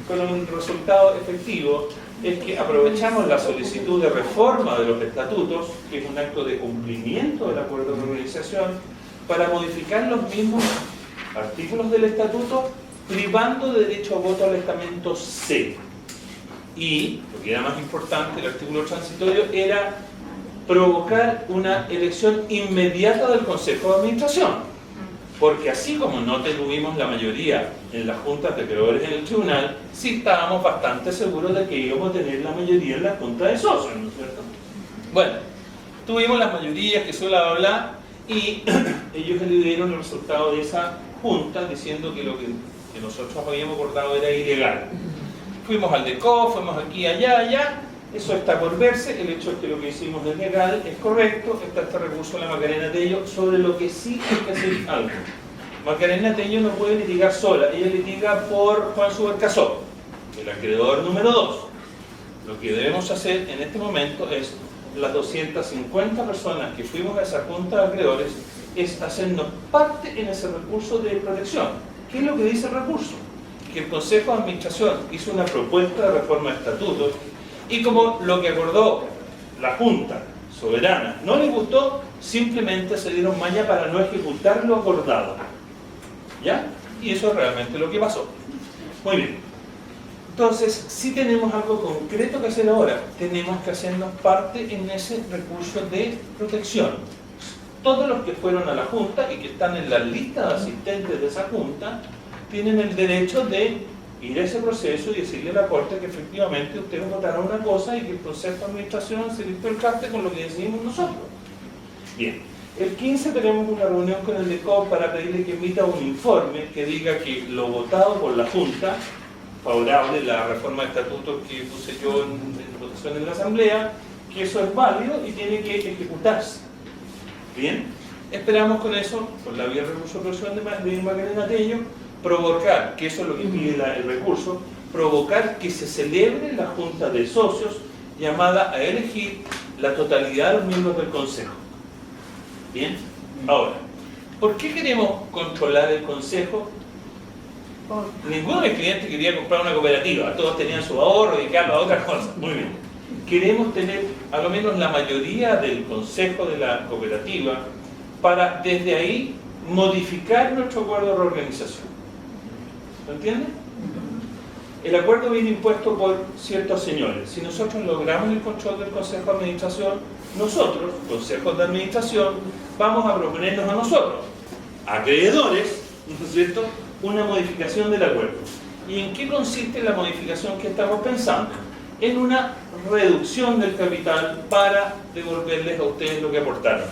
con un resultado efectivo, es que aprovechamos la solicitud de reforma de los estatutos, que es un acto de cumplimiento del acuerdo de organización, para modificar los mismos artículos del estatuto, privando de derecho a voto al estamento C. Y, lo que era más importante, el artículo transitorio, era provocar una elección inmediata del Consejo de Administración. Porque así como no tuvimos la mayoría en las juntas de acreedores en el tribunal, sí estábamos bastante seguros de que íbamos a tener la mayoría en la junta de socios, ¿no es cierto? Bueno, tuvimos las mayorías que suele hablar y ellos eligieron el resultado de esa junta diciendo que lo que nosotros habíamos acordado era ilegal. Fuimos al DECO, fuimos aquí, allá, eso está por verse. El hecho es que lo que hicimos es legal, es correcto. Está este recurso de la Macarena Tello, sobre lo que sí hay que hacer algo. Macarena Tello no puede litigar sola, ella litiga por Juan Subercasó, el acreedor número 2. Lo que debemos hacer en este momento es, las 250 personas que fuimos a esa junta de acreedores, es hacernos parte en ese recurso de protección. ¿Qué es lo que dice el recurso? Que el Consejo de Administración hizo una propuesta de reforma de estatutos, y como lo que acordó la Junta Soberana no le gustó, simplemente se dieron maña para no ejecutar lo acordado. ¿Ya? Y eso es realmente lo que pasó. Muy bien. Entonces, si tenemos algo concreto que hacer ahora, tenemos que hacernos parte en ese recurso de protección. Todos los que fueron a la Junta y que están en la lista de asistentes de esa Junta, tienen el derecho de ir a ese proceso y decirle a la Corte que efectivamente ustedes votaron una cosa y que el Consejo de Administración se dictó el traste con lo que decidimos nosotros. Bien, el 15 tenemos una reunión con el DECO para pedirle que emita un informe que diga que lo votado por la Junta, favorable a la reforma de estatutos que puse yo en votación en la Asamblea, que eso es válido y tiene que ejecutarse. Bien, esperamos con eso, con la vía de recurso de protección de Macarena Tello, provocar, que eso es lo que pide el recurso, provocar que se celebre la Junta de Socios llamada a elegir la totalidad de los miembros del Consejo. Bien, ahora, ¿por qué queremos controlar el Consejo? Ninguno de mis clientes quería comprar una cooperativa, todos tenían su ahorro y dedicarlo a otras cosas. Muy bien. Queremos tener a lo menos la mayoría del Consejo de la cooperativa para desde ahí modificar nuestro acuerdo de reorganización. ¿Lo entienden? El acuerdo viene impuesto por ciertos señores. Si nosotros logramos el control del Consejo de Administración, nosotros, consejos de administración, vamos a proponernos a nosotros, acreedores, ¿no es cierto?, una modificación del acuerdo. ¿Y en qué consiste la modificación que estamos pensando? En una reducción del capital para devolverles a ustedes lo que aportaron.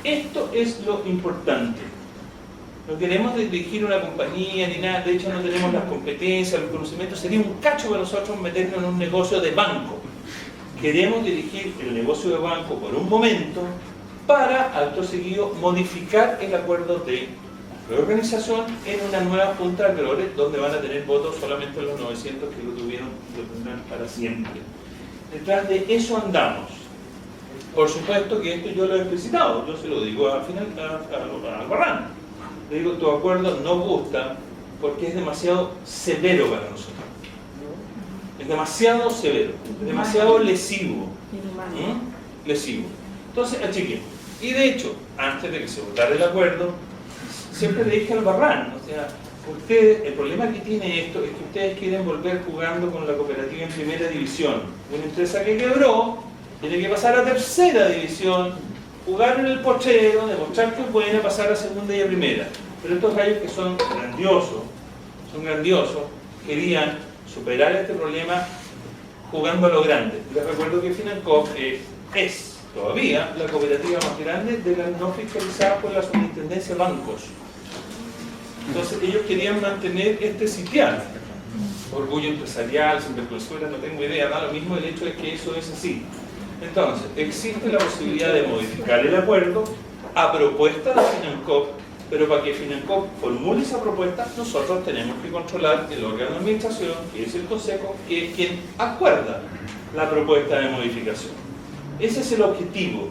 Esto es lo importante. No queremos dirigir una compañía ni nada, de hecho no tenemos las competencias, los conocimientos, sería un cacho para nosotros meternos en un negocio de banco. Queremos dirigir el negocio de banco por un momento para, acto seguido, modificar el acuerdo de reorganización en una nueva junta de acreedores donde van a tener votos solamente los 900 que lo tuvieron, lo tendrán para siempre. Detrás de eso andamos. Por supuesto que esto yo lo he explicitado, yo se lo digo al final a Albarrán. Le digo, tu acuerdo no gusta porque es demasiado severo para nosotros. Es demasiado severo, demasiado lesivo. Lesivo. Entonces, achiquemos. Y de hecho, antes de que se votara el acuerdo, siempre le dije al Albarrán, o sea, ustedes, el problema que tiene esto es que ustedes quieren volver jugando con la cooperativa en primera división. Una empresa que quebró, tiene que pasar a tercera división, jugar en el pochero, demostrar que es buena, pasar a segunda y a primera. Pero estos gallos que son grandiosos, querían superar este problema jugando a lo grande. Les recuerdo que Financop es todavía la cooperativa más grande de las no fiscalizadas por la Superintendencia de Bancos. Entonces ellos querían mantener este sitial. Orgullo empresarial, sinvergüenzura, no tengo idea, da lo mismo, el hecho es que eso es así. Entonces, existe la posibilidad de modificar el acuerdo a propuesta de Financop, pero para que Financop formule esa propuesta, nosotros tenemos que controlar el órgano de administración, que es el Consejo, que es quien acuerda la propuesta de modificación. Ese es el objetivo.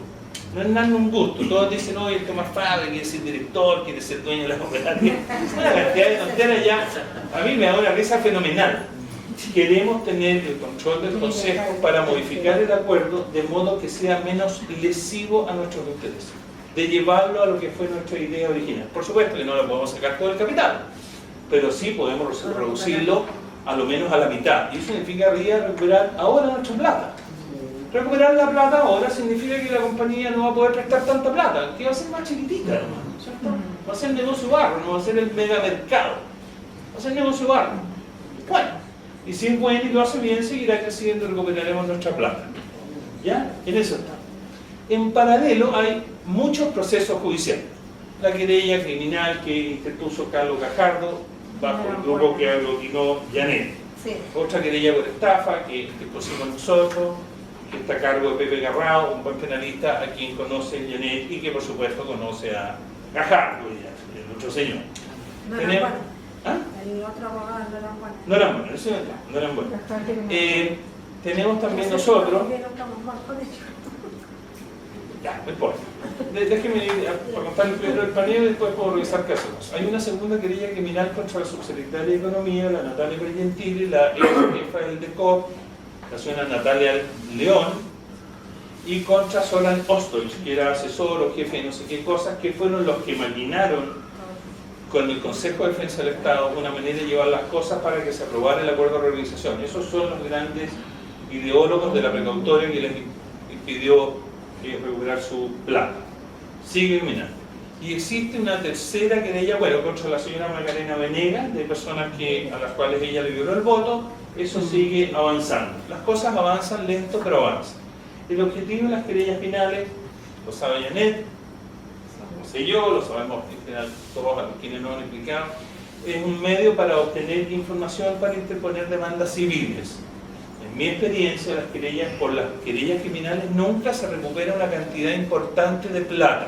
No es nada un gusto. Todos dicen, oye, el Tomás Fabra quiere ser director, quiere ser dueño de la cooperativa. Es una cantidad de tonterías ya. A mí me da una risa fenomenal. Queremos tener el control del Consejo para modificar el acuerdo de modo que sea menos lesivo a nuestros intereses, de llevarlo a lo que fue nuestra idea original. Por supuesto que no le podemos sacar todo el capital, pero sí podemos reducirlo a lo menos a la mitad. Y eso significa recuperar ahora nuestra plata. Recuperar la plata ahora significa que la compañía no va a poder prestar tanta plata, que va a ser más chiquitita, hermano, ¿cierto? Va a ser negocio barro, no va a ser el megamercado. Va a ser negocio barro. Bueno. Y si es bueno y lo hace bien, seguirá creciendo y recuperaremos nuestra plata. ¿Ya? En eso está. En paralelo hay muchos procesos judiciales. La querella criminal que interpuso Carlos Gajardo bajo el grupo que aglutinó Janet. Sí. Otra querella por estafa que pusimos nosotros, que está a cargo de Pepe Garrao, un buen penalista a quien conoce Janet y que por supuesto conoce a Gajardo, el otro señor. No Tenemos... era bueno. ¿Ah? El otro abogado no era bueno. No eran buenos, eso no eran buenos. Tenemos también nosotros... Ya, no importa. Déjeme para contarle primero el paneo y después puedo revisar qué hacemos. Hay una segunda querella criminal contra la subsecretaria de Economía, la Natalia Bergentili, la ex jefa del DECOP, la señora Natalia León, y contra Solan Ostoich, que era asesor o jefe de no sé qué cosas, que fueron los que maquinaron con el Consejo de Defensa del Estado una manera de llevar las cosas para que se aprobara el acuerdo de reorganización. Esos son los grandes ideólogos de la precautoria que les impidió recuperar su plata. Sigue caminando. Y existe una tercera querella, bueno, contra la señora Macarena Venegas, de personas a las cuales ella le violó el voto. Eso sigue avanzando. Las cosas avanzan lento, pero avanzan. El objetivo de las querellas finales, lo sabe Janet, lo sé yo, lo sabemos en general todos a los quienes nos han explicado, es un medio para obtener información para interponer demandas civiles. En mi experiencia, por las querellas criminales nunca se recupera una cantidad importante de plata.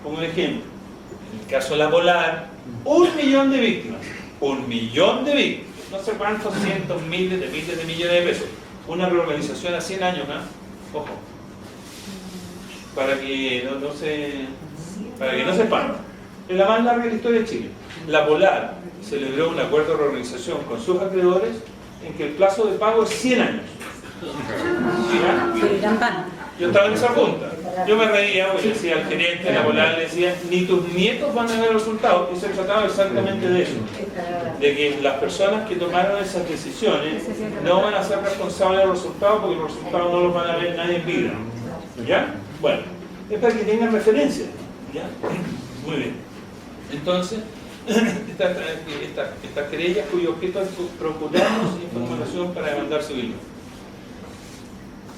Como un ejemplo, en el caso de la Polar, 1 millón de víctimas. 1 millón de víctimas. No sé cuántos cientos, miles de millones de pesos. Una reorganización a 100 años, ¿no? Ojo. Para que no se espante. Es la más larga de la historia de Chile. La Polar celebró un acuerdo de reorganización con sus acreedores en que el plazo de pago es 100 años. ¿Sí, Pero irán van. Yo estaba en esa junta. Yo me reía porque decía al gerente laboral, le decía, ni tus nietos van a ver resultados, y se trataba exactamente de eso, de que las personas que tomaron esas decisiones no van a ser responsables de los resultados porque los resultados no los van a ver nadie en vida. ¿Ya? Bueno, es para que tengan referencia. ¿Ya? Muy bien. Entonces, estas querellas cuyo objeto es procurarnos información para demandar civilmente.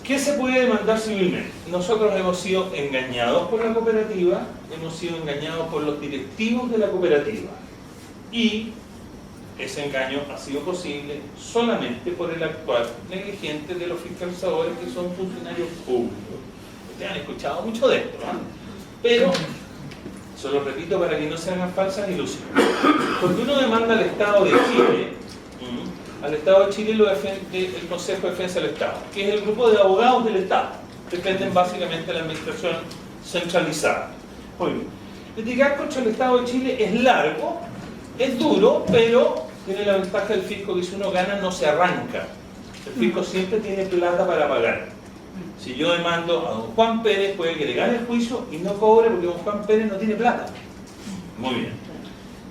¿Qué se puede demandar civilmente? Nosotros hemos sido engañados por la cooperativa, hemos sido engañados por los directivos de la cooperativa y ese engaño ha sido posible solamente por el actuar negligente de los fiscalizadores que son funcionarios públicos. Ustedes han escuchado mucho de esto, ¿no? Pero se lo repito para que no se hagan falsas ilusiones. Porque uno demanda al Estado de Chile, al Estado de Chile lo defiende el Consejo de Defensa del Estado, que es el grupo de abogados del Estado. Defienden básicamente la administración centralizada. Muy bien. Litigar contra el Estado de Chile es largo, es duro, pero tiene la ventaja del fisco que si uno gana no se arranca. El fisco siempre tiene plata para pagar. Si yo demando a don Juan Pérez, puede que le gane el juicio y no cobre porque don Juan Pérez no tiene plata. Muy bien.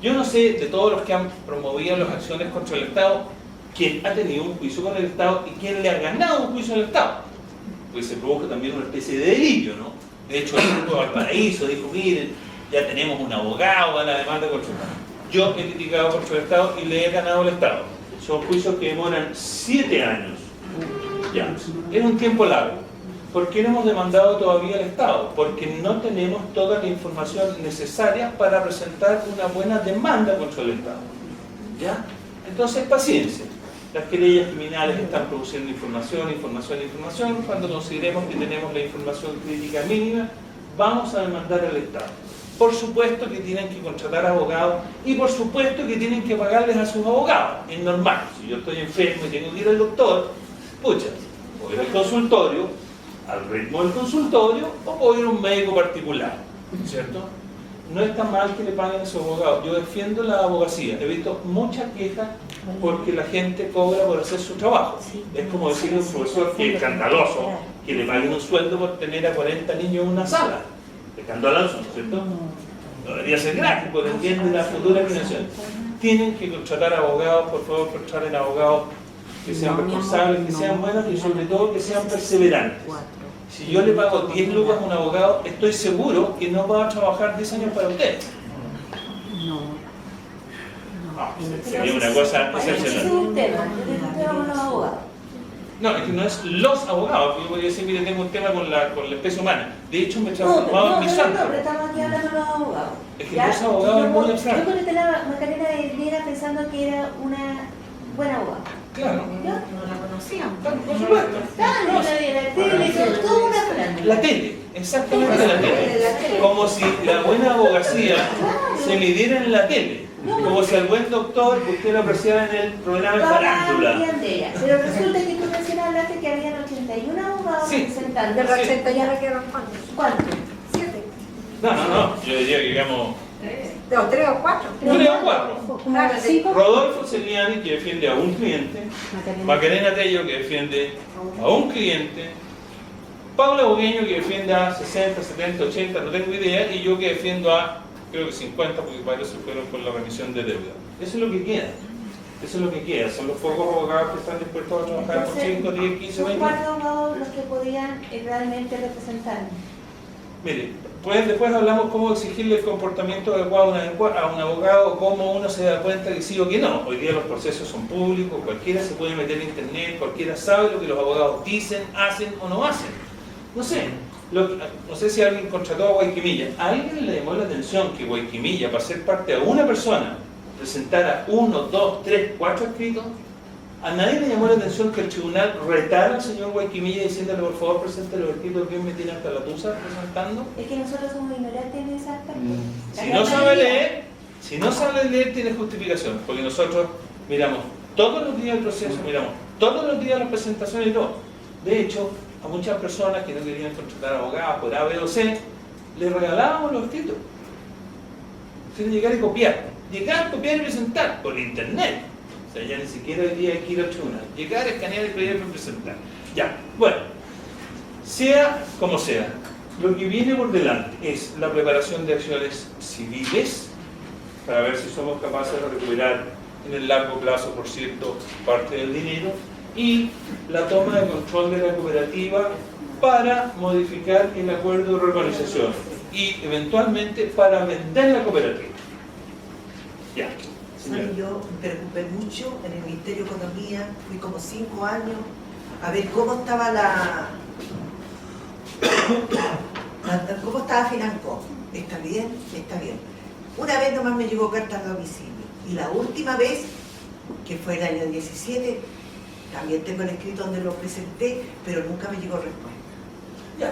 Yo no sé de todos los que han promovido las acciones contra el Estado, quién ha tenido un juicio con el Estado y quién le ha ganado un juicio al Estado. Pues se provoca también una especie de delirio, ¿no? De hecho, el grupo de Valparaíso dijo, miren, ya tenemos un abogado a la demanda contra el Estado. Yo he litigado contra el Estado y le he ganado al Estado. Son juicios que demoran 7 años. Ya, es un tiempo largo. ¿Por qué no hemos demandado todavía al Estado? Porque no tenemos toda la información necesaria para presentar una buena demanda contra el Estado. ¿Ya? Entonces, paciencia. Las querellas criminales están produciendo información. Cuando consideremos que tenemos la información crítica mínima, vamos a demandar al Estado. Por supuesto que tienen que contratar abogados y por supuesto que tienen que pagarles a sus abogados. Es normal. Si yo estoy enfermo y tengo que ir al doctor, pucha, voy al consultorio, al ritmo del consultorio, o puedo ir a un médico particular, ¿cierto? No está mal que le paguen a sus abogados. Yo defiendo la abogacía. He visto muchas quejas porque la gente cobra por hacer su trabajo. Es como decirle a un profesor que es escandaloso que le paguen un sueldo por tener a 40 niños en una sala. Escandaloso, ¿cierto? No debería ser gratis, porque entiende la futura generación. Tienen que contratar abogados, por favor, contraten abogados que sean responsables, que sean buenos y sobre todo que sean perseverantes. Si yo le pago 10 lucas a un abogado, estoy seguro que no va a trabajar 10 años para usted. Sería una cosa excepcional. Ese es un tema, yo tengo un tema con los abogados. No, es que no es los abogados. Yo podría decir, mire, tengo un tema con la especie humana. De hecho, me he transformado en mi santo. No, pero estamos aquí hablando de los abogados. Es que los abogados es muy extraño. Yo conecté a Macarena de Viera pensando que era una buena abogada. Claro. ¿Yo? No la conocíamos. Por supuesto. La tele, toda una franja. La tele, exactamente la tele. Como si la buena abogacía se midiera en la tele. Como si al buen doctor usted lo apreciara en el programa de farándula. Pero resulta que tú recién hablaste que habían 81 abogados representando. De los 80 ya me quedan cuántos. ¿Cuántos? 7. No. Yo diría que digamos 3 o 4. 3 o 4. Rodolfo Celiani, que defiende a un cliente. Macarena Tello, que defiende a un cliente. Paula Bogueño, que defiende a 60, 70, 80, no tengo idea. Y yo que defiendo a, creo que 50, porque varios se fueron por la remisión de deuda. Eso es lo que queda. Eso es lo que queda. Son los pocos abogados que están dispuestos a trabajar por 5, 10, 15, 20. ¿Son 4 abogados los que podían realmente representarme? Mire, pues después hablamos cómo exigirle el comportamiento adecuado a un abogado, cómo uno se da cuenta que sí o que no. Hoy día los procesos son públicos, cualquiera se puede meter en internet, cualquiera sabe lo que los abogados dicen, hacen o no hacen. No sé, no sé si alguien contrató a Guayquimilla. ¿A alguien le llamó la atención que Guayquimilla, para ser parte de una persona, presentara 1, 2, 3, 4 escritos? ¿A nadie le llamó la atención que el tribunal retara al señor Guayquimilla diciéndole por favor presente los escritos que me tiene hasta la tusa presentando? Es que nosotros somos ignorantes en esa parte. Si no sabe leer, tiene justificación, porque nosotros miramos todos los días el proceso, miramos todos los días las presentaciones y todo. De hecho, a muchas personas que no querían contratar abogados por A, B o C, les regalábamos los escritos. Sin llegar y copiar. Llegar, copiar y presentar por internet. O sea, ya ni siquiera hoy día hay que ir al tribunal. Llegar, escanear y presentar. Ya, bueno. Sea como sea, Lo que viene por delante es la preparación de acciones civiles para ver si somos capaces de recuperar en el largo plazo, por cierto, parte del dinero, y la toma de control de la cooperativa para modificar el acuerdo de reorganización y eventualmente para vender la cooperativa. Ya. ¿Sabe? Yo me preocupé mucho en el Ministerio de Economía, fui como 5 años a ver cómo estaba cómo estaba Financo. ¿Está bien? Está bien. Una vez nomás me llegó carta a domicilio y la última vez, que fue el año 17, también tengo el escrito donde lo presenté, pero nunca me llegó respuesta.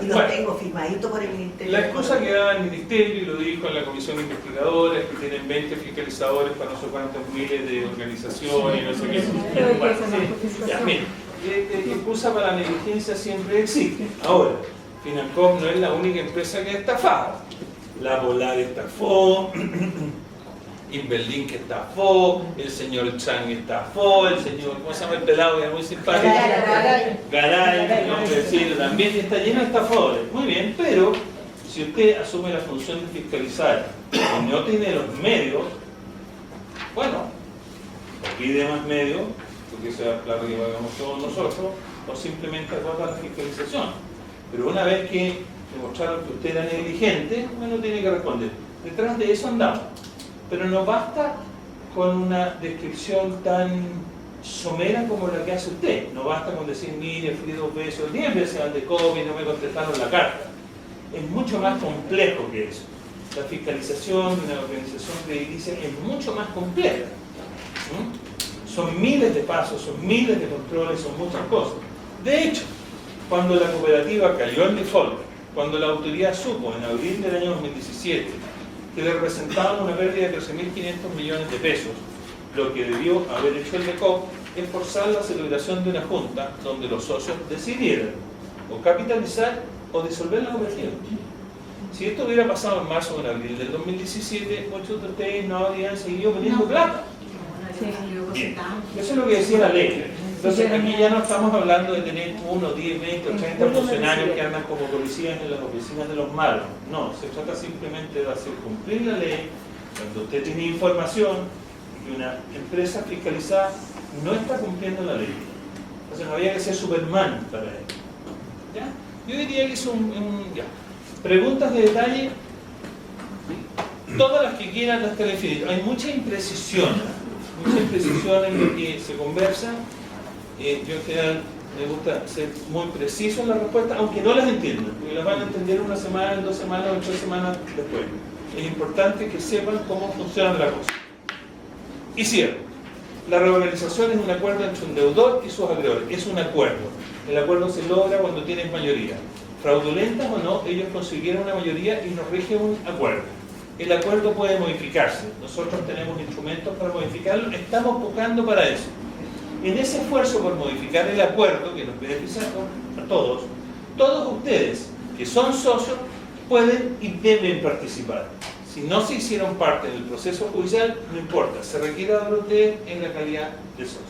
Y lo tengo firmadito por el Ministerio. La excusa que da el Ministerio, y lo dijo en la Comisión investigadora, es que tienen 20 fiscalizadores para no sé cuántos miles de organizaciones, no sé qué. Bueno, sí, ya, mira, excusa para la negligencia siempre existe. Ahora, Financop no es la única empresa que ha estafado. La Polar estafó, Inverlink estafó, el señor Chang estafó, el señor, ¿cómo se llama el pelado? Que era muy simpático. Garay, no sé decir, también está lleno de estafadores. Muy bien, pero si usted asume la función de fiscalizar y no tiene los medios, bueno, o pide más medios, porque eso es claro que pagamos todos nosotros, o simplemente agota la fiscalización. Pero una vez que demostraron que usted era negligente, uno tiene que responder. Detrás de eso andamos. Pero no basta con una descripción tan somera como la que hace usted. No basta con decir, mire, fui 2 veces, 10 veces al de COVID, no me contestaron la carta. Es mucho más complejo que eso. La fiscalización de una organización crediticia es mucho más compleja. Son miles de pasos, son miles de controles, son muchas cosas. De hecho, cuando la cooperativa cayó en default, cuando la autoridad supo en abril del año 2017 que le representaban una pérdida de 13.500 millones de pesos, lo que debió haber hecho el DECOP es forzar la celebración de una junta donde los socios decidieran o capitalizar o disolver la cooperativa. Si esto hubiera pasado en marzo o en abril del 2017, muchos de ustedes no habrían seguido poniendo plata. Bien. Eso es lo que decía la ley. Entonces aquí ya no estamos hablando de tener 1, 10, 20 o 30 funcionarios que andan como policías en las oficinas de los malos. No, se trata simplemente de hacer cumplir la ley cuando usted tiene información que una empresa fiscalizada no está cumpliendo la ley. Entonces no había que ser Superman para ello. ¿Ya? Yo diría que es ya. Preguntas de detalle, todas las que quieran hasta el infinito. Hay mucha imprecisión en lo que se conversa. Yo en general me gusta ser muy preciso en la respuesta, aunque no las entiendan, porque las van a entender una semana, en 2 semanas o en 3 semanas después. Es importante que sepan cómo funciona la cosa. Y cierro. La reorganización es un acuerdo entre un deudor y sus acreedores. Es un acuerdo. El acuerdo se logra cuando tienes mayoría. Fraudulentas o no, ellos consiguieron una mayoría y nos rige un acuerdo. El acuerdo puede modificarse. Nosotros tenemos instrumentos para modificarlo. Estamos buscando para eso. En ese esfuerzo por modificar el acuerdo, que nos beneficia a todos, todos ustedes que son socios pueden y deben participar. Si no se hicieron parte del proceso judicial, no importa, se requiere de ustedes en la calidad de socios.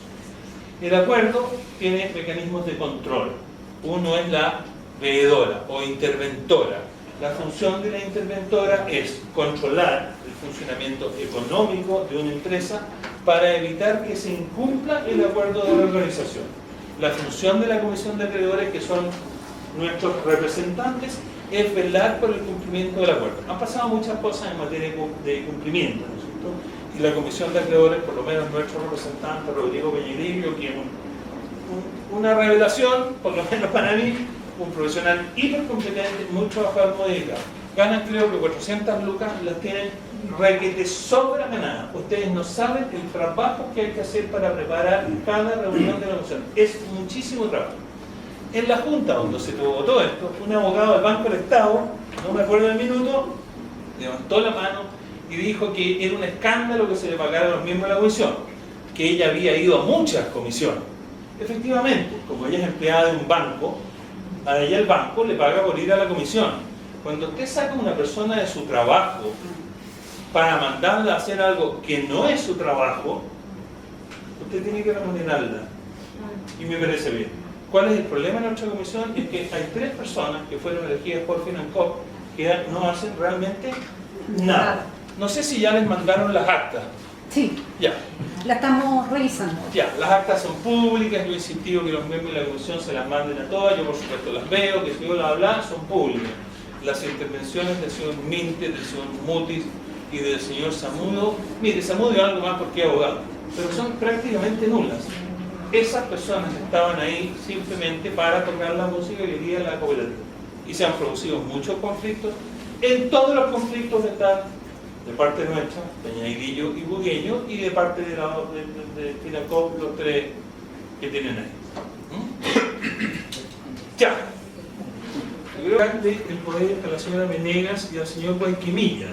El acuerdo tiene mecanismos de control. Uno es la veedora o interventora. La función de la interventora es controlar el funcionamiento económico de una empresa para evitar que se incumpla el acuerdo de reorganización. La función de la Comisión de Acreedores, que son nuestros representantes, es velar por el cumplimiento del acuerdo. Han pasado muchas cosas en materia de cumplimiento, ¿no es cierto? Y la Comisión de Acreedores, por lo menos nuestro representante, Rodrigo Peñerillo, que es una revelación, por lo menos para mí, un profesional hipercompetente, muy trabajador, muy dedicado. Ganan creo que 400 lucas, las tienen requete sobra ganada. Ustedes no saben el trabajo que hay que hacer para preparar cada reunión de la comisión. Es muchísimo trabajo. En la Junta, donde se votó esto, un abogado del Banco del Estado, no me acuerdo el minuto, levantó la mano y dijo que era un escándalo que se le pagara a los miembros de la comisión, que ella había ido a muchas comisiones. Efectivamente, como ella es empleada de un banco, a ella el banco le paga por ir a la comisión. Cuando usted saca a una persona de su trabajo para mandarla a hacer algo que no es su trabajo, usted tiene que remunerarla. Y me parece bien. ¿Cuál es el problema de nuestra comisión? Es que hay 3 personas que fueron elegidas por FINANCOP que no hacen realmente nada. No sé si ya les mandaron las actas. Sí, Ya, la estamos revisando. ya, las actas son públicas, yo he insistido que los miembros de la comisión se las manden a todas, yo por supuesto las veo, que si yo las hablo, son públicas. Las intervenciones del señor Minte, del señor Mutis y del señor Zamudio, mire, Zamudio algo más porque es abogado, pero son prácticamente nulas. Esas personas estaban ahí simplemente para tocar la música que quería la cooperativa. Y se han producido muchos conflictos. En todos los conflictos están de parte nuestra, Peñaidillo y Bugueño, y de parte de FINANCOP, los 3 que tienen ahí. Ya. Yo creo que el poder a la señora Venegas y al señor Guayquimilla.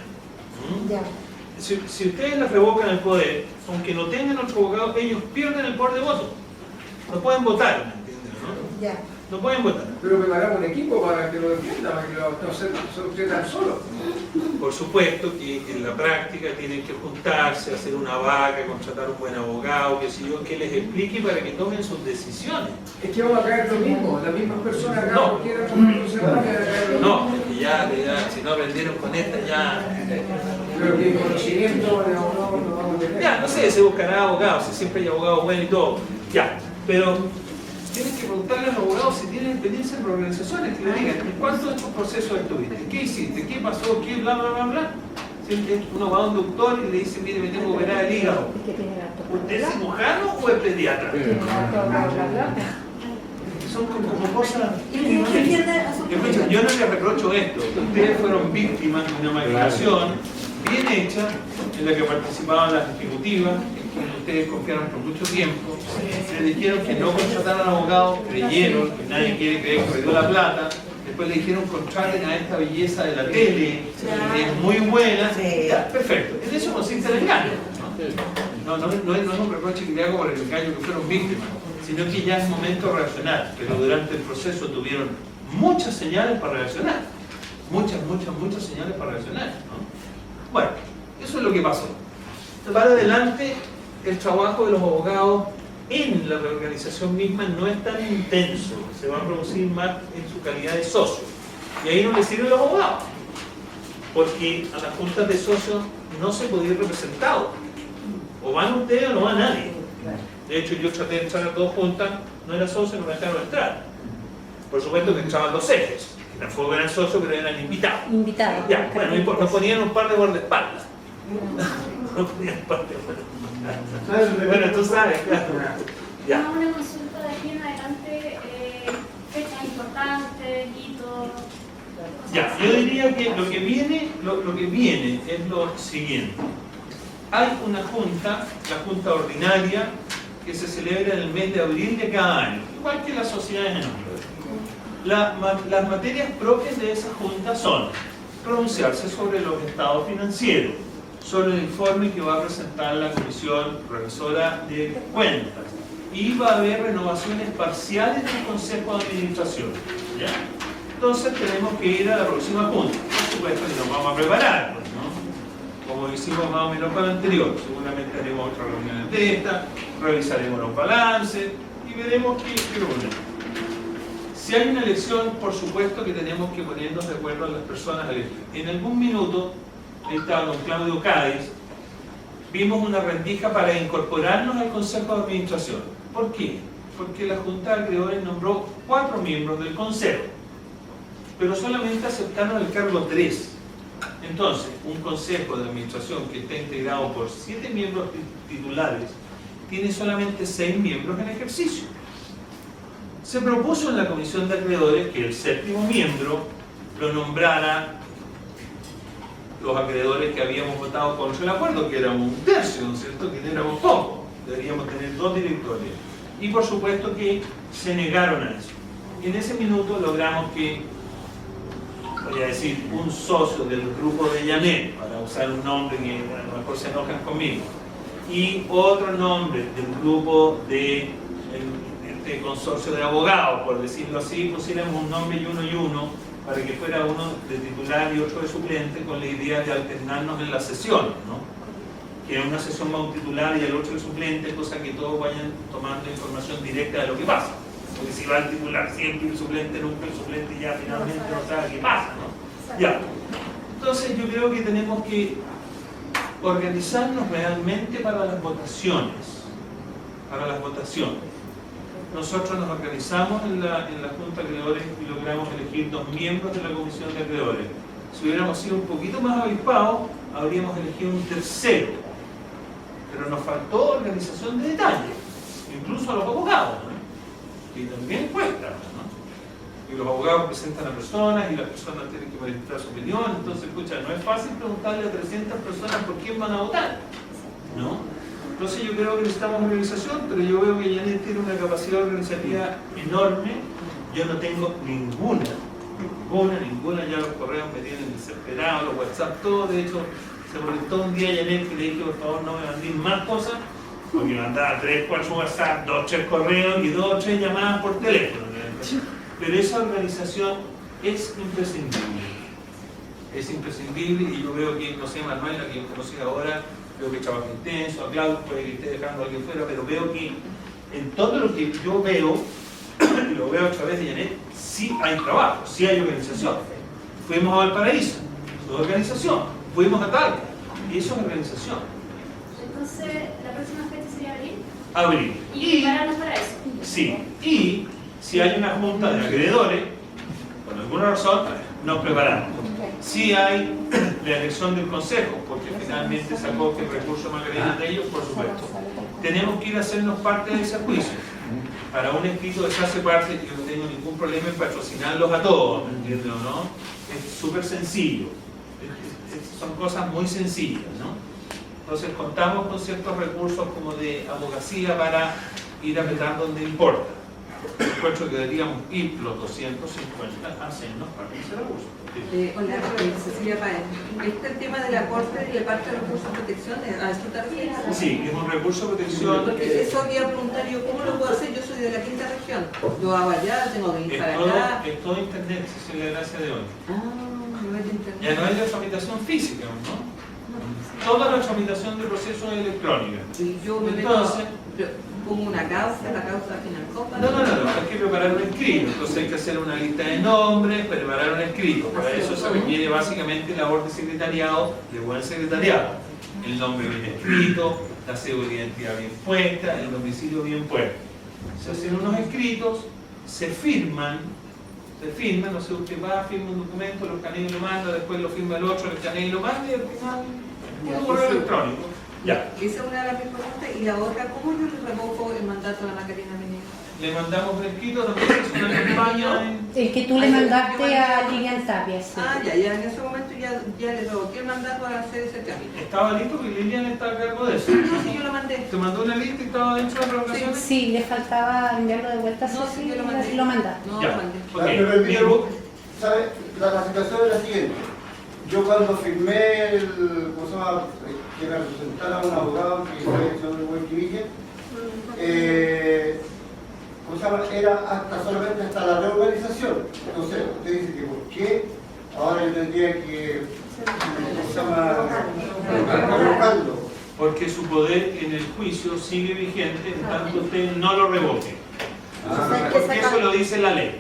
Si ustedes les revocan el poder, aunque no tengan otro abogado, ellos pierden el poder de voto. No pueden votar, ¿me entienden? ¿No? Ya. No pueden votar. Pero preparamos un equipo para que lo defienda, para que no se tan solo. Por supuesto que en la práctica tienen que juntarse, hacer una vaca, contratar un buen abogado, que les explique para que tomen sus decisiones. Es que vamos a caer lo mismo, las mismas personas acá, No. cualquiera se va a caer lo mismo. No, es que ya, si no aprendieron con esta, ya... Pero que conocimiento de abogado no vamos a tener. Ya, no sé, se buscará abogados, si siempre hay abogados buenos y todo. Ya, pero tienen que preguntarle a los abogados si tienen experiencia en organizaciones, que le digan, ¿en cuántos de estos procesos estuviste? ¿Qué hiciste? ¿Qué pasó? ¿Qué bla, bla, bla, bla? Si uno va a un doctor y le dice, mire, me tengo que operar el hígado. ¿Usted es cirujano o es pediatra? Son como cosas... Yo no les reprocho esto. Ustedes fueron víctimas de una manipulación bien hecha en la que participaban las ejecutivas, en que ustedes confiaron por mucho tiempo, les dijeron que no contrataran abogados, creyeron que nadie quiere creer que perdió la plata, después le dijeron contraten a esta belleza de la tele, que es muy buena, ya, perfecto, en eso consiste el engaño. No es un reproche que le hago por el engaño que fueron víctimas, sino que ya es momento de reaccionar, pero durante el proceso tuvieron muchas señales para reaccionar, muchas señales para reaccionar, ¿no? Bueno, eso es lo que pasó. Para adelante, el trabajo de los abogados en la reorganización misma no es tan intenso, se va a producir más en su calidad de socio. Y ahí no le sirven los abogados, porque a las juntas de socios no se podía ir representado. O van ustedes o no va nadie. De hecho, yo traté de entrar a 2 juntas, no era socio, no me dejaron entrar. Por supuesto que entraban 2 ejes, que tampoco eran socios, pero eran invitados. Invitados. Ya, bueno, nos ponían un par de guardaespaldas. No ponían un par de guardaespaldas. Bueno, tú sabes, claro. Ya. Una consulta de aquí en adelante, fechas importantes, hitos. Ya, yo diría que lo que viene es lo siguiente. Hay una junta, la junta ordinaria, que se celebra en el mes de abril de cada año, igual que las sociedades anónimas. Las materias propias de esa junta son pronunciarse sobre los estados financieros, sobre el informe que va a presentar la Comisión Revisora de Cuentas, y va a haber renovaciones parciales del Consejo de Administración, ¿ya? Entonces tenemos que ir a la próxima junta. Por supuesto que nos vamos a preparar, pues, ¿no? Como hicimos más o menos para el anterior. Seguramente haremos otras reuniones de esta, revisaremos los balances y veremos qué problema. Si hay una elección, por supuesto que tenemos que ponernos de acuerdo a las personas a elegir. En algún minuto, estaba don Claudio Cádiz, vimos una rendija para incorporarnos al Consejo de Administración. ¿Por qué? Porque la Junta de Acreedores nombró 4 miembros del Consejo, pero solamente aceptaron el cargo 3. Entonces, un Consejo de Administración que está integrado por 7 miembros titulares, tiene solamente 6 miembros en ejercicio. Se propuso en la Comisión de Acreedores que el 7º miembro lo nombrara los acreedores que habíamos votado contra el acuerdo, que éramos 1/3, ¿no es cierto? Que no éramos pocos, deberíamos tener 2 directores. Y por supuesto que se negaron a eso. Y en ese minuto logramos que, voy a decir, un socio del grupo de Llanet, para usar un nombre que a lo mejor se enojan conmigo, y otro nombre del grupo de este consorcio de abogados, por decirlo así, pusiéramos un nombre y uno, para que fuera uno de titular y otro de suplente, con la idea de alternarnos en la sesión, ¿no? Que en una sesión va un titular y el otro de suplente, cosa que todos vayan tomando información directa de lo que pasa. Porque si va al titular siempre el suplente, nunca el suplente, ya finalmente no sabe qué pasa, ¿no? Ya. Entonces yo creo que tenemos que organizarnos realmente para las votaciones. Para las votaciones. Nosotros nos organizamos en la Junta de Acreedores y logramos elegir 2 miembros de la Comisión de Acreedores. Si hubiéramos sido un poquito más avispados, habríamos elegido un tercero. Pero nos faltó organización de detalle, incluso a los abogados, ¿no? Y también cuesta, ¿no? Y los abogados presentan a personas y las personas tienen que manifestar su opinión. Entonces, escucha, no es fácil preguntarle a 300 personas por quién van a votar, ¿no? Entonces yo creo que necesitamos organización, pero yo veo que Janet tiene una capacidad organizativa enorme. Yo no tengo ninguna, ya los correos me tienen desesperado, los WhatsApp, todo. De hecho, se molestó un día Janet que le dije, por favor, no me mandéis más cosas, porque me mandaba 3, 4 WhatsApp, 2, 3 correos y 2 o 3 llamadas por teléfono. Pero esa organización es imprescindible. Es imprescindible y yo veo que, no sé, Manuel, a quien conocí ahora, veo que trabaja intenso, a Claudio puede que esté dejando a alguien fuera, pero veo que en todo lo que yo veo, y lo veo a través de Janet, sí hay trabajo, sí hay organización. Fuimos a Valparaíso, eso es organización. Fuimos a Talca, y eso es organización. Entonces, ¿la próxima fecha sería abril? Abril. ¿Y prepararnos para eso? Sí, y si hay una junta de acreedores, por alguna razón, nos preparamos. Si hay la elección del consejo, porque finalmente sacó que el recurso más grande de ellos, por supuesto. Tenemos que ir a hacernos parte de ese juicio. Para un escrito se hace parte, yo no tengo ningún problema en patrocinarlos a todos, ¿me entiendes o no? Es súper sencillo. Son cosas muy sencillas, ¿no? Entonces contamos con ciertos recursos como de abogacía para ir a apretar donde importa. Encuentro que deberíamos ir los 250 a hacernos parte de ese recurso. Hola, Cecilia Páez. ¿Este el tema de la Corte y la parte de recursos de protección? ¿A eso te refieres? Sí, es un recurso de protección. Porque eso voy a preguntar yo, ¿cómo lo puedo hacer? Yo soy de la 5ª región. Lo hago allá, tengo que ir para acá. Es todo internet, esa es la gracia de hoy. No es de internet. Ya no hay la tramitación física, ¿no? Toda la tramitación de proceso es electrónica. Y yo me meto, pongo una causa, la causa FINACOP. No, hay que preparar un escrito. Entonces hay que hacer una lista de nombres, preparar un escrito. Para eso se requiere básicamente labor de secretariado, de buen secretariado. El nombre bien escrito, la cédula de identidad bien puesta, el domicilio bien puesto. Se hacen unos escritos, se firman, no sé, usted va, firma un documento, lo escanea y lo manda, después lo firma el otro, lo escanea y lo manda y al final un correo electrónico. Ya. Esa es una de las mis preguntas. Y la otra, ¿cómo yo le revoco el mandato a Ana Karina Menezes? Le mandamos un escrito, también es una campaña. El que tú le mandaste a Lilian Tapia. Sí. Ya, en ese momento ya le revoqué el mandato para hacer ese trámite. Estaba listo porque Lilian está a cargo de eso. No, sí, yo lo mandé. ¿Te mandó una lista y estaba dentro de las revocaciones? Sí, le faltaba enviarlo de vuelta. No, sí, yo lo mandé. Lo mandaste. No, Ya. lo mandé. Ok. ¿Sabe? La situación es la siguiente. Yo cuando firmé el, que me representara un abogado que fue el señor Huelquivique, era solamente hasta la reorganización. Entonces, usted dice que ¿por qué ahora yo tendría que revocarlo? Porque su poder en el juicio sigue vigente en tanto usted no lo revoque. Porque eso lo dice la ley.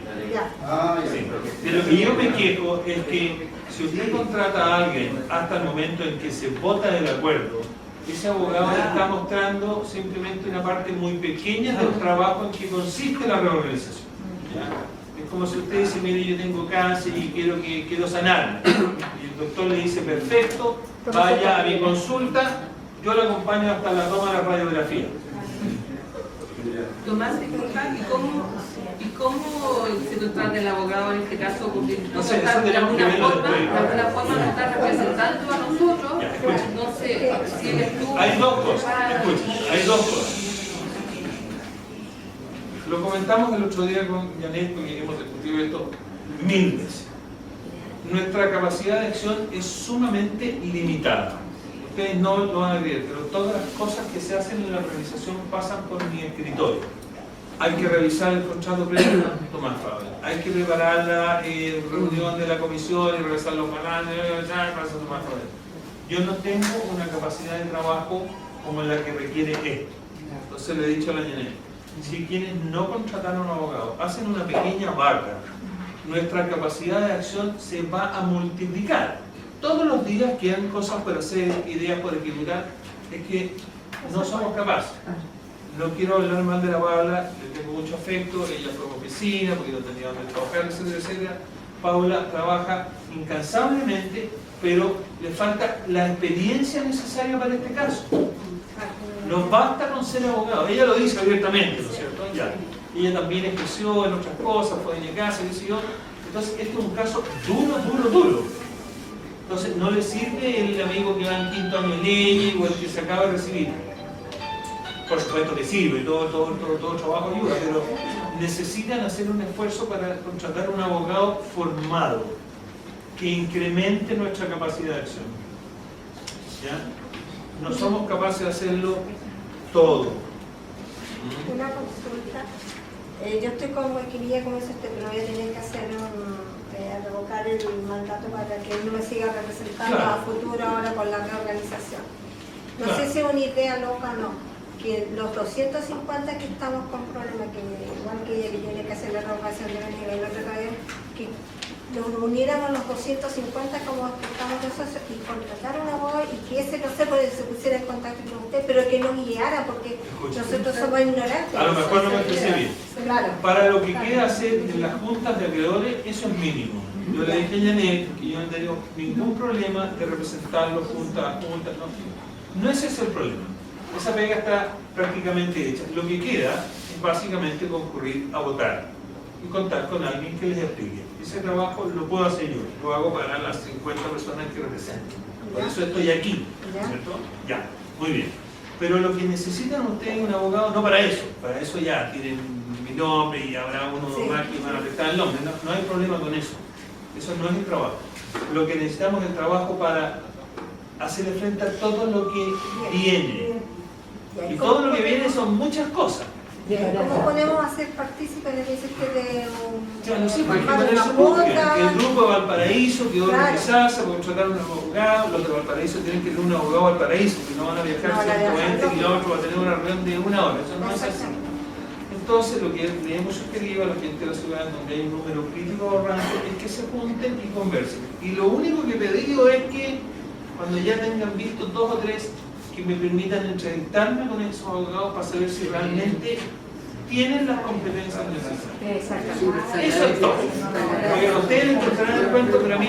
Sí. De lo que yo me quejo es que si usted contrata a alguien hasta el momento en que se vota el acuerdo, ese abogado le está mostrando simplemente una parte muy pequeña del trabajo en que consiste la reorganización. ¿Ya? Es como si usted dice, mire, yo tengo cáncer y quiero sanar. Y el doctor le dice, perfecto, vaya a mi consulta, yo le acompaño hasta la toma de la radiografía. Tomás, disculpa, ¿y cómo se trata el abogado en este caso? Porque No sé, eso tenemos que verlo después. de alguna forma nos está representando a nosotros. Ya, escucha. No sé si eres tú. Hay dos cosas, escucha, hay dos cosas. Lo comentamos el otro día con Janet, porque hemos discutido esto 1000 veces. Nuestra capacidad de acción es sumamente limitada. Ustedes no lo van a creer, pero todas las cosas que se hacen en la organización pasan por mi escritorio. Hay que revisar el contrato previo, Tomás Fabel. Hay que preparar la reunión de la comisión y revisar los balances, pasa Tomás Fabel. Yo no tengo una capacidad de trabajo como la que requiere esto. Entonces le he dicho a la Janet, si quienes no contrataron abogados hacen una pequeña vaca, nuestra capacidad de acción se va a multiplicar. Todos los días quedan cosas por hacer, ideas por ejecutar, es que no somos capaces. No quiero hablar mal de la Paula, le tengo mucho afecto, ella fue oficina, porque no tenía donde trabajar, etcétera, etcétera. Paula trabaja incansablemente, pero le falta la experiencia necesaria para este caso. Nos basta con ser abogado, ella lo dice abiertamente, ¿no es cierto? Ya. Ella también ejerció en otras cosas, fue de casa, qué sé yo. Entonces, este es un caso duro. Entonces, no le sirve el amigo que va en quinto año de ley o el que se acaba de recibir. Por supuesto que sirve, todo trabajo ayuda, pero necesitan hacer un esfuerzo para contratar un abogado formado que incremente nuestra capacidad de acción. ¿Ya? No somos capaces de hacerlo todo. Una consulta. Yo estoy como equilibria, como dice usted, pero voy a tener que hacer revocar el mandato para que él no me siga representando Claro. a futuro ahora con la reorganización. No Claro. sé si es una idea loca o no, que los 250 que estamos con problemas, que igual que ella que tiene que hacer la revocación de venir y el otro todavía, que nos uniéramos los 250 como que estamos nosotros y contratar a un abogado y que ese, no sé, pues, se pusiera en contacto con usted, pero que nos guiara porque nosotros somos ignorantes. A lo mejor no me expresé bien. Claro. Para lo que queda hacer en las juntas de acreedores, eso es mínimo. Yo le dije a Janet que yo no tengo ningún problema de representarlo juntas, no es ese el problema. Esa pega está prácticamente hecha. Lo que queda es básicamente concurrir a votar y contar con alguien que les explique. Ese trabajo lo puedo hacer yo, lo hago para las 50 personas que represento. Por eso estoy aquí, ¿cierto? Ya, muy bien. Pero lo que necesitan ustedes es un abogado, no para eso ya tienen mi nombre y habrá uno más que van a prestar el nombre, no hay problema con eso. Eso no es el trabajo. Lo que necesitamos es el trabajo para hacerle frente a todo lo que viene. Y todo lo que viene son muchas cosas. ¿Cómo podemos hacer partícipes de Ya no sé, un porque una cuota? el grupo de Valparaíso quedó Claro. organizarse, porque contratar un abogado, los de Valparaíso tienen que tener un abogado a Valparaíso, que no van a viajar No van a 120 viajar, kilómetros para tener una reunión de 1 hora, eso no es así. Entonces, lo que le hemos sugerido a la gente de la ciudad, donde hay un número crítico de ahorrantes, es que se junten y conversen. Y lo único que he pedido es que, cuando ya tengan visto 2 o 3, que me permitan entrevistarme con esos abogados para saber si realmente tienen las competencias necesarias. Exactamente. Eso es todo. Porque ustedes encontrarán el cuento, pero a mí